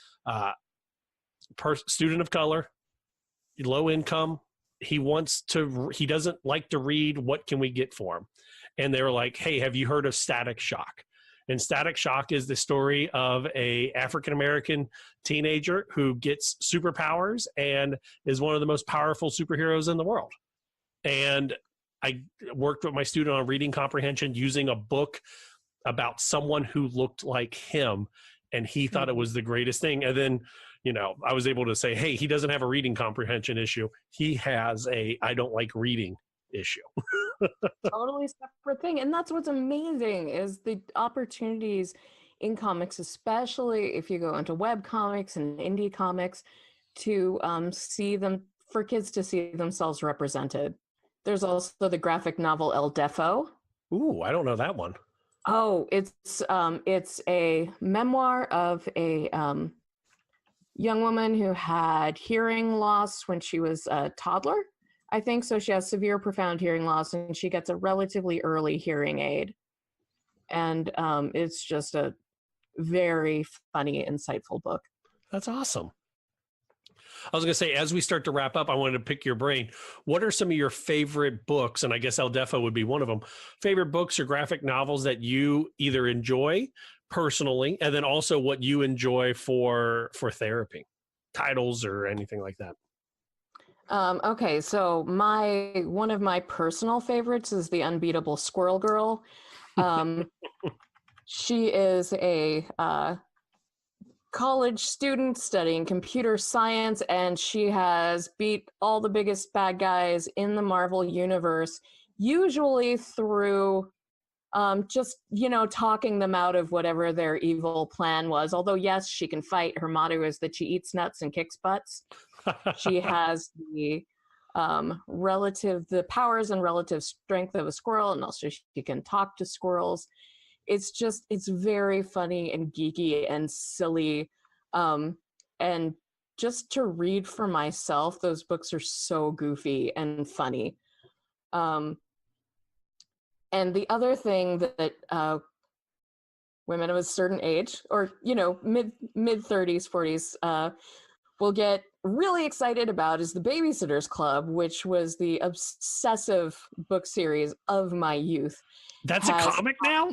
student of color, low income. He doesn't like to read. What can we get for him? And they were like, hey, have you heard of Static Shock? And Static Shock is the story of a African-American teenager who gets superpowers and is one of the most powerful superheroes in the world. And I worked with my student on reading comprehension using a book about someone who looked like him, and he thought it was the greatest thing. And then, I was able to say, hey, he doesn't have a reading comprehension issue. He has a I don't like reading issue.
Totally separate thing. And that's what's amazing is the opportunities in comics, especially if you go into web comics and indie comics, to see them, for kids to see themselves represented. There's also the graphic novel El Defo.
Ooh, I don't know that one.
Oh, it's a memoir of a young woman who had hearing loss when she was a toddler, I think. So she has severe, profound hearing loss, and she gets a relatively early hearing aid. And it's just a very funny, insightful book.
That's awesome. I was going to say, as we start to wrap up, I wanted to pick your brain. What are some of your favorite books? And I guess El Defo would be one of them. Favorite books or graphic novels that you either enjoy personally, and then also what you enjoy for therapy, titles or anything like that.
Okay, so one of my personal favorites is The Unbeatable Squirrel Girl. She is a college student studying computer science, and she has beat all the biggest bad guys in the Marvel universe, usually through just, talking them out of whatever their evil plan was. Although, yes, she can fight. Her motto is that she eats nuts and kicks butts. She has the powers and relative strength of a squirrel, and also she can talk to squirrels. It's very funny and geeky and silly. And just to read for myself, those books are so goofy and funny. And the other thing that women of a certain age, or, mid 30s, 40s, will get really excited about is The Babysitter's Club, which was the obsessive book series of my youth.
That's a comic now?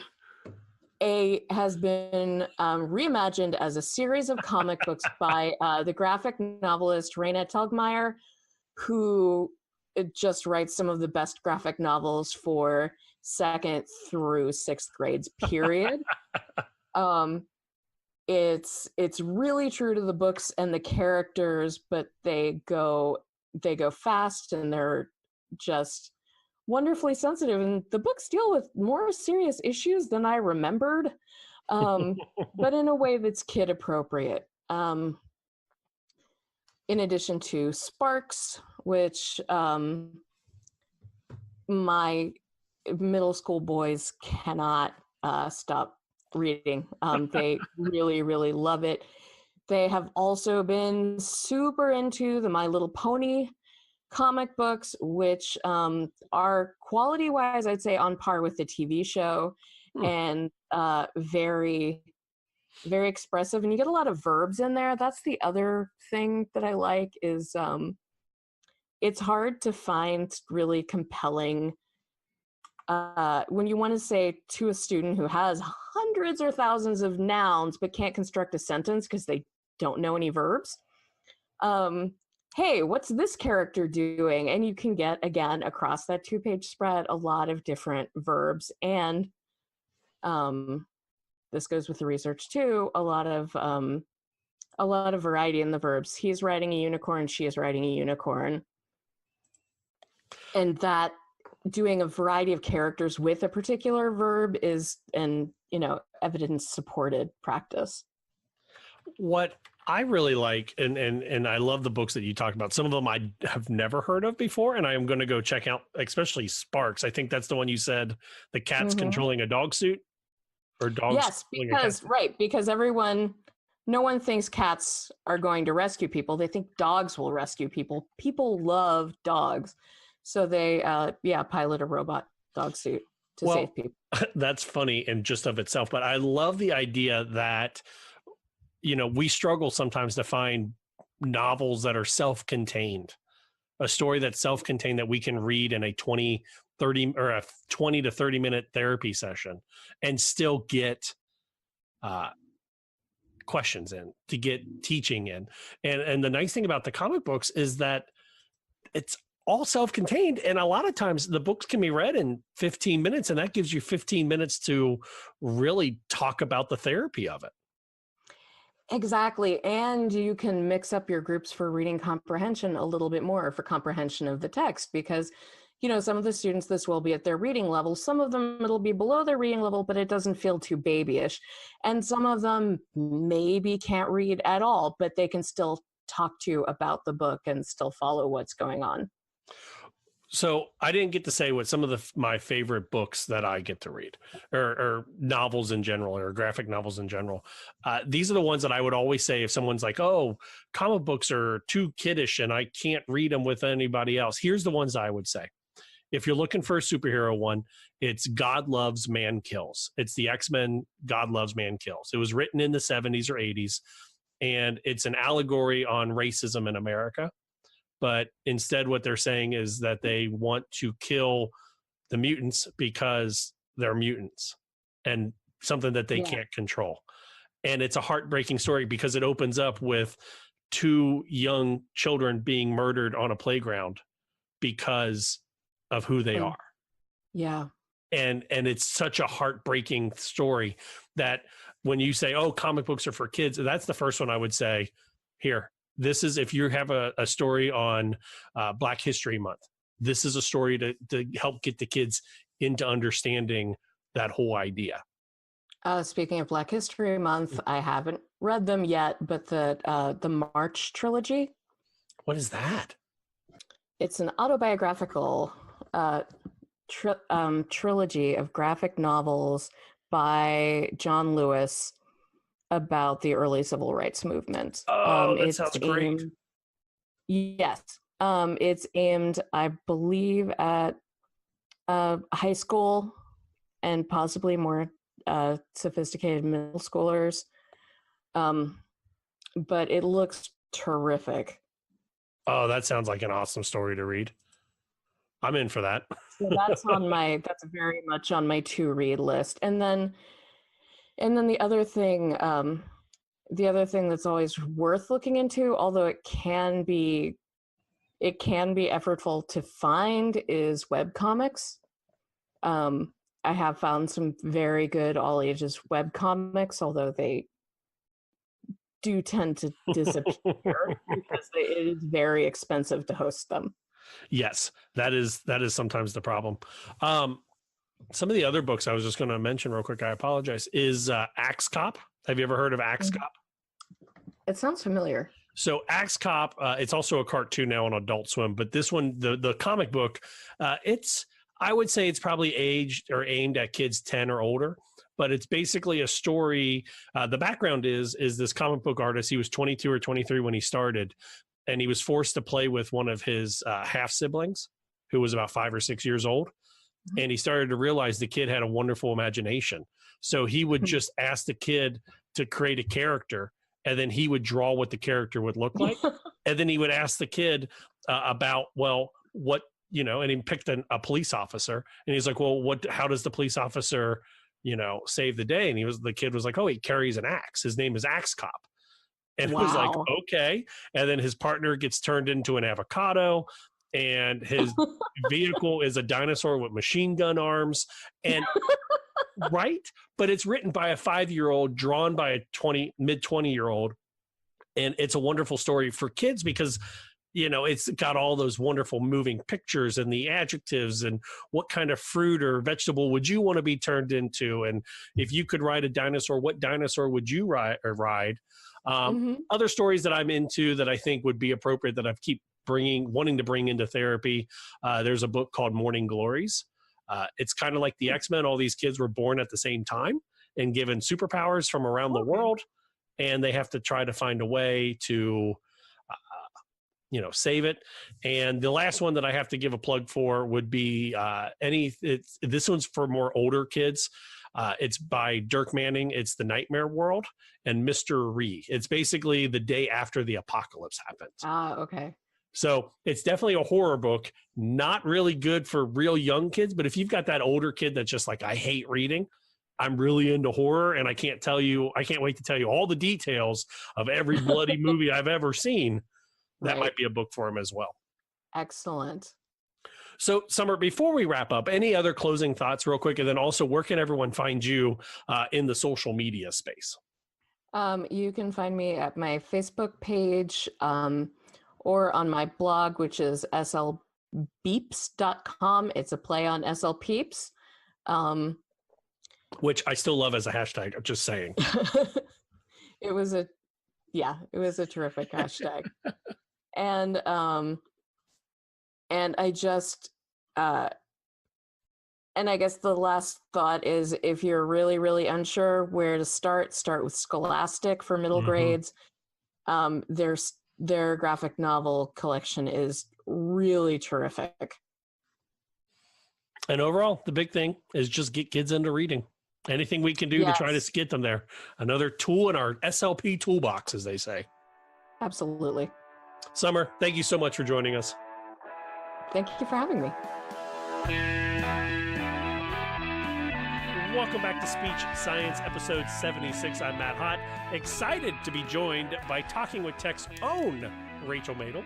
Has been reimagined as a series of comic books by the graphic novelist Raina Telgemeier, who just writes some of the best graphic novels for 2nd through 6th grades, period. it's really true to the books and the characters, but they go fast and they're just wonderfully sensitive. And the books deal with more serious issues than I remembered, but in a way that's kid appropriate. In addition to Sparks, which my middle school boys cannot stop reading. They really, really love it. They have also been super into the My Little Pony comic books, which are quality-wise, I'd say, on par with the TV show, and very, very expressive. And you get a lot of verbs in there. That's the other thing that I like is it's hard to find really compelling when you want to say to a student who has hundreds or thousands of nouns but can't construct a sentence because they don't know any verbs. Hey, what's this character doing? And you can get, again, across that 2-page spread, a lot of different verbs. And this goes with the research too, a lot of variety in the verbs. He's riding a unicorn, she is riding a unicorn. And that doing a variety of characters with a particular verb is evidence supported practice.
What I really like, and I love the books that you talk about. Some of them I have never heard of before, and I am going to go check out, especially Sparks. I think that's the one you said, the cat's controlling a dog suit, or dogs.
Yes, because no one thinks cats are going to rescue people. They think dogs will rescue people. People love dogs. So they, pilot a robot dog suit to save people.
That's funny in just of itself, but I love the idea that, we struggle sometimes to find novels that are self-contained, a story that's self-contained that we can read in a 20 to 30 minute therapy session and still get questions in, to get teaching in. And the nice thing about the comic books is that it's all self-contained, and a lot of times the books can be read in 15 minutes, and that gives you 15 minutes to really talk about the therapy of it.
Exactly. And you can mix up your groups for reading comprehension a little bit more, for comprehension of the text, because some of the students, this will be at their reading level. Some of them, it'll be below their reading level, but it doesn't feel too babyish. And some of them maybe can't read at all, but they can still talk to you about the book and still follow what's going on.
So I didn't get to say what some of my favorite books that I get to read, or novels in general, or graphic novels in general. These are the ones that I would always say if someone's like, oh, comic books are too kiddish and I can't read them with anybody else. Here's the ones I would say. If you're looking for a superhero one, it's God Loves, Man Kills. It's the X-Men God Loves, Man Kills. It was written in the 70s or 80s, and it's an allegory on racism in America. But instead what they're saying is that they want to kill the mutants because they're mutants and something that they can't control. And it's a heartbreaking story because it opens up with 2 young children being murdered on a playground because of who they are.
Yeah.
And it's such a heartbreaking story that when you say, oh, comic books are for kids, that's the first one I would say, here. This is, if you have a story on Black History Month, this is a story to help get the kids into understanding that whole idea.
Speaking of Black History Month, I haven't read them yet, but the March trilogy.
What is that?
It's an autobiographical trilogy of graphic novels by John Lewis about the early civil rights movement.
Oh, that sounds great.
Yes. It's aimed, I believe, at high school and possibly more sophisticated middle schoolers. But it looks terrific.
Oh, that sounds like an awesome story to read. I'm in for that.
So that's very much on my to read list. And then the other thing that's always worth looking into, although it can be effortful to find, is webcomics. I have found some very good all ages webcomics, although they do tend to disappear because it is very expensive to host them.
Yes, that is sometimes the problem. Some of the other books I was just going to mention real quick, I apologize, is Axe Cop. Have you ever heard of Axe Cop?
It sounds familiar.
So Axe Cop, it's also a cartoon now on Adult Swim, but this one, the comic book, I would say it's probably aged or aimed at kids 10 or older, but it's basically a story. The background is this comic book artist. He was 22 or 23 when he started, and he was forced to play with one of his half siblings who was about 5 or 6 years old. And he started to realize the kid had a wonderful imagination. So he would just ask the kid to create a character, and then he would draw what the character would look like. And then he would ask the kid about, well, what, and he picked a police officer, and he's like, well, how does the police officer, save the day? And the kid was like, oh, he carries an axe. His name is Axe Cop. And it was like, okay. And then his partner gets turned into an avocado, and his vehicle is a dinosaur with machine gun arms. And right. But it's written by a 5-year-old, drawn by a mid 20-year-old. And it's a wonderful story for kids because, it's got all those wonderful moving pictures and the adjectives and what kind of fruit or vegetable would you want to be turned into? And if you could ride a dinosaur, what dinosaur would you ride? Other stories that I'm into that I think would be appropriate that I've wanting to bring into therapy. There's a book called Morning Glories. It's kind of like the X-Men. All these kids were born at the same time and given superpowers from around the world, and they have to try to find a way to save it. And the last one that I have to give a plug for would be this one's for more older kids. It's by Dirk Manning. It's The Nightmare World and Mr. Ree. It's basically the day after the apocalypse happens.
Okay.
So it's definitely a horror book, not really good for real young kids. But if you've got that older kid that's just like, I hate reading, I'm really into horror, and I can't wait to tell you all the details of every bloody movie I've ever seen. That might be a book for him as well.
Excellent.
So, Summer, before we wrap up, any other closing thoughts real quick? And then also, where can everyone find you in the social media space?
You can find me at my Facebook page or on my blog, which is SLBeeps.com. It's a play on SLBeeps.
Which I still love as a hashtag, I'm just saying.
It was a terrific hashtag. And I just, and I guess the last thought is, if you're really, really unsure where to start with Scholastic for middle grades. Their graphic novel collection is really terrific.
And overall, the big thing is just get kids into reading. Anything we can do to try to get them there. Another tool in our SLP toolbox, as they say.
Absolutely.
Summer, thank you so much for joining us.
Thank you for having me.
Welcome back to Speech Science, episode 76. I'm Matt Hott, excited to be joined by Talking with Tech's own Rachel Madel.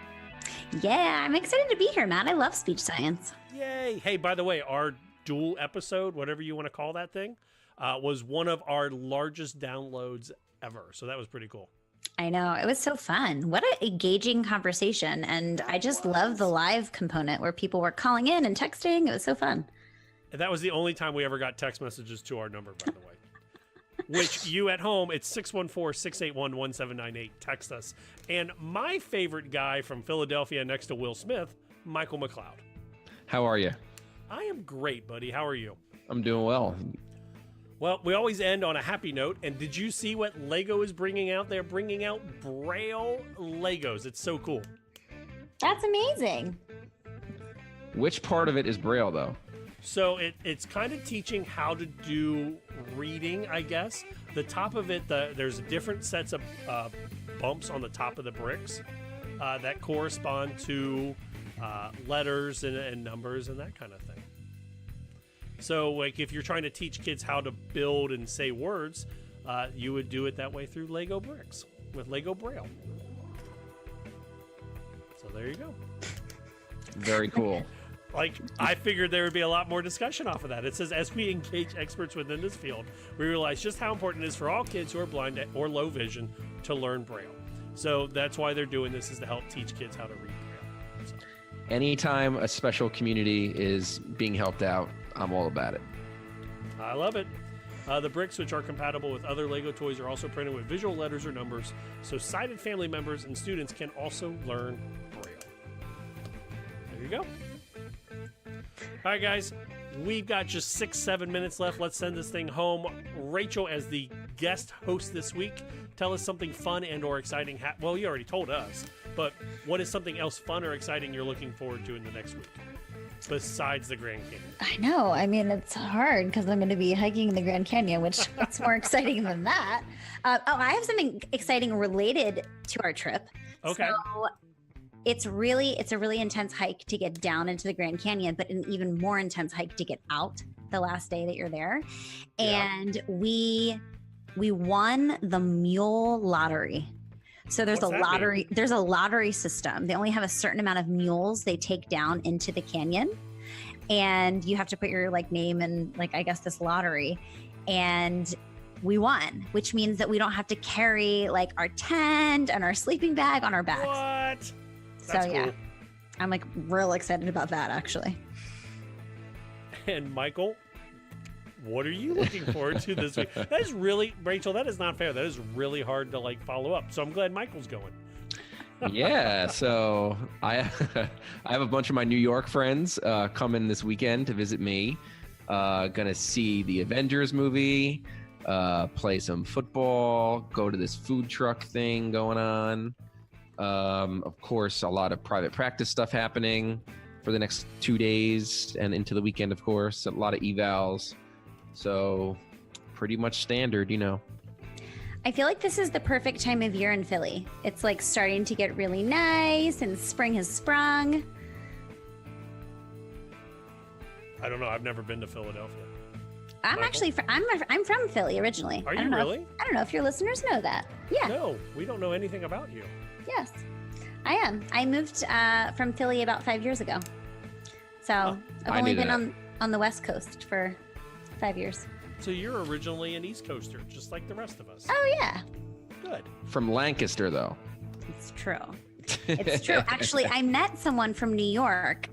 Yeah, I'm excited to be here, Matt. I love speech science.
Yay. Hey, by the way, our dual episode, whatever you want to call that thing, was one of our largest downloads ever. So that was pretty cool.
I know. It was so fun. What an engaging conversation. And I just love the live component where people were calling in and texting. It was so fun.
And that was the only time we ever got text messages to our number, by the way. Which you at home, it's 614-681-1798. Text us. And my favorite guy from Philadelphia next to Will Smith, Michael McLeod.
How are you?
I am great, buddy. How are you?
I'm doing well.
Well, we always end on a happy note. And did you see what Lego is bringing out? They're bringing out Braille Legos. It's so cool.
That's amazing.
Which part of it is Braille, though?
So it's kind of teaching how to do reading, I guess. The top of it, there's different sets of bumps on the top of the bricks that correspond to letters and numbers and that kind of thing. So like if you're trying to teach kids how to build and say words, you would do it that way through Lego bricks with Lego Braille. So there you go.
Very cool.
Like, I figured there would be a lot more discussion off of that. It says, as we engage experts within this field, we realize just how important it is for all kids who are blind or low vision to learn Braille. So that's why they're doing this, is to help teach kids how to read Braille. So.
Anytime a special community is being helped out, I'm all about it.
I love it. The bricks, which are compatible with other Lego toys, are also printed with visual letters or numbers, so sighted family members and students can also learn Braille. There you go. All right, guys, we've got just 6-7 minutes left. Let's send this thing home. Rachel, as the guest host this week, tell us something fun and or exciting. Well, you already told us, but what is something else fun or exciting you're looking forward to in the next week? Besides the Grand Canyon.
I know. I mean, it's hard because I'm going to be hiking the Grand Canyon, which what's more exciting than that? I have something exciting related to our trip.
Okay.
So it's a really intense hike to get down into the Grand Canyon, but an even more intense hike to get out the last day that you're there. Yeah. And we won the mule lottery. So there's there's a lottery system. They only have a certain amount of mules they take down into the canyon, and you have to put your name in I guess this lottery, and we won, which means that we don't have to carry our tent and our sleeping bag on our backs.
What?
That's so yeah, cool. I'm real excited about that actually.
And Michael, what are you looking forward to this week? That is really, Rachel, that is not fair. That is really hard to follow up. So I'm glad Michael's going.
Yeah, so I have a bunch of my New York friends coming this weekend to visit me. Gonna see the Avengers movie, play some football, go to this food truck thing going on. Of course, a lot of private practice stuff happening for the next 2 days and into the weekend, of course. A lot of evals. So pretty much standard,
I feel like this is the perfect time of year in Philly. It's starting to get really nice and spring has sprung.
I don't know. I've never been to Philadelphia.
I'm actually I'm from Philly originally.
Are you really?
I don't know if your listeners know that. Yeah.
No, we don't know anything about you.
Yes, I am. I moved from Philly about 5 years ago. So I've only been on the West Coast for 5 years.
So you're originally an East Coaster, just like the rest of us.
Oh, yeah.
Good.
From Lancaster, though.
It's true. It's true. Actually, I met someone from New York,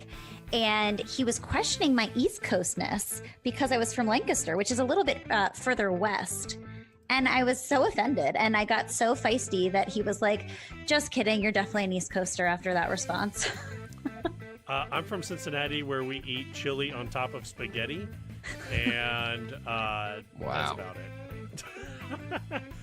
and he was questioning my East Coastness because I was from Lancaster, which is a little bit further west. And I was so offended, and I got so feisty that he was like, just kidding, you're definitely an East Coaster after that response.
I'm from Cincinnati, where we eat chili on top of spaghetti. And that's about it.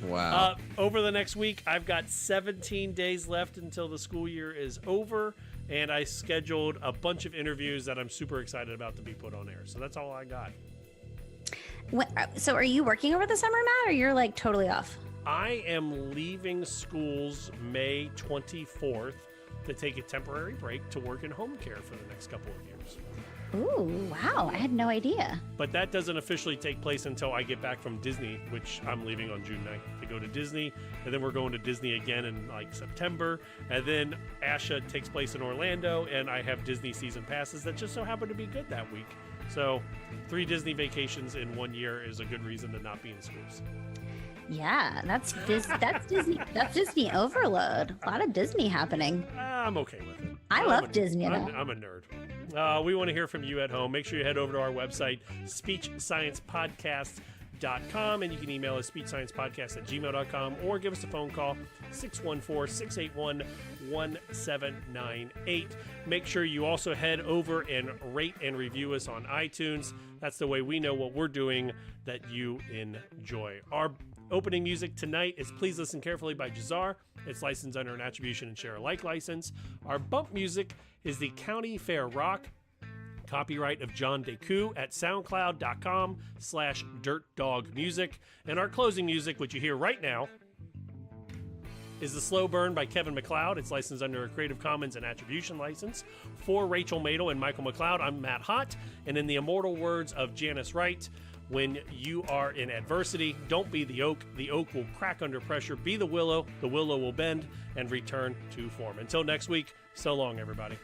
Wow.
Over the next week, I've got 17 days left until the school year is over, and I scheduled a bunch of interviews that I'm super excited about to be put on air. So that's all I got.
So are you working over the summer, Matt, or you're totally off?
I am leaving schools May 24th to take a temporary break to work in home care for the next couple of years.
Ooh, wow. I had no idea.
But that doesn't officially take place until I get back from Disney, which I'm leaving on June 9th to go to Disney. And then we're going to Disney again in September. And then Asha takes place in Orlando, and I have Disney season passes that just so happen to be good that week. So 3 Disney vacations in 1 year is a good reason to not be in schools.
Yeah, that's Disney. That's Disney overload. A lot of Disney happening.
I'm okay with it.
I love Disney.
I'm a nerd. We want to hear from you at home. Make sure you head over to our website, speechsciencepodcast.com, and you can email us speechsciencepodcast@gmail.com or give us a phone call, 614-681-1798. Make sure you also head over and rate and review us on iTunes. That's the way we know what we're doing that you enjoy. Our opening music tonight is Please Listen Carefully by Jazar. It's licensed under an attribution and share alike license. Our bump music is the County Fair Rock, copyright of John Deku at soundcloud.com/dirtdogmusic. And our closing music, which you hear right now, is The Slow Burn by Kevin MacLeod. It's licensed under a Creative Commons and attribution license. For Rachel Madel and Michael MacLeod, I'm Matt Hott. And in the immortal words of Janice Wright, when you are in adversity, don't be the oak. The oak will crack under pressure. Be the willow will bend and return to form. Until next week, so long, everybody.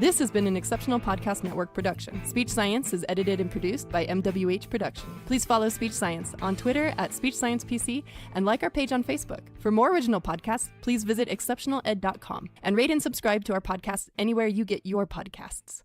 This has been an Exceptional Podcast Network production. Speech Science is edited and produced by MWH Production. Please follow Speech Science on Twitter at SpeechSciencePC and like our page on Facebook. For more original podcasts, please visit exceptionaled.com and rate and subscribe to our podcast anywhere you get your podcasts.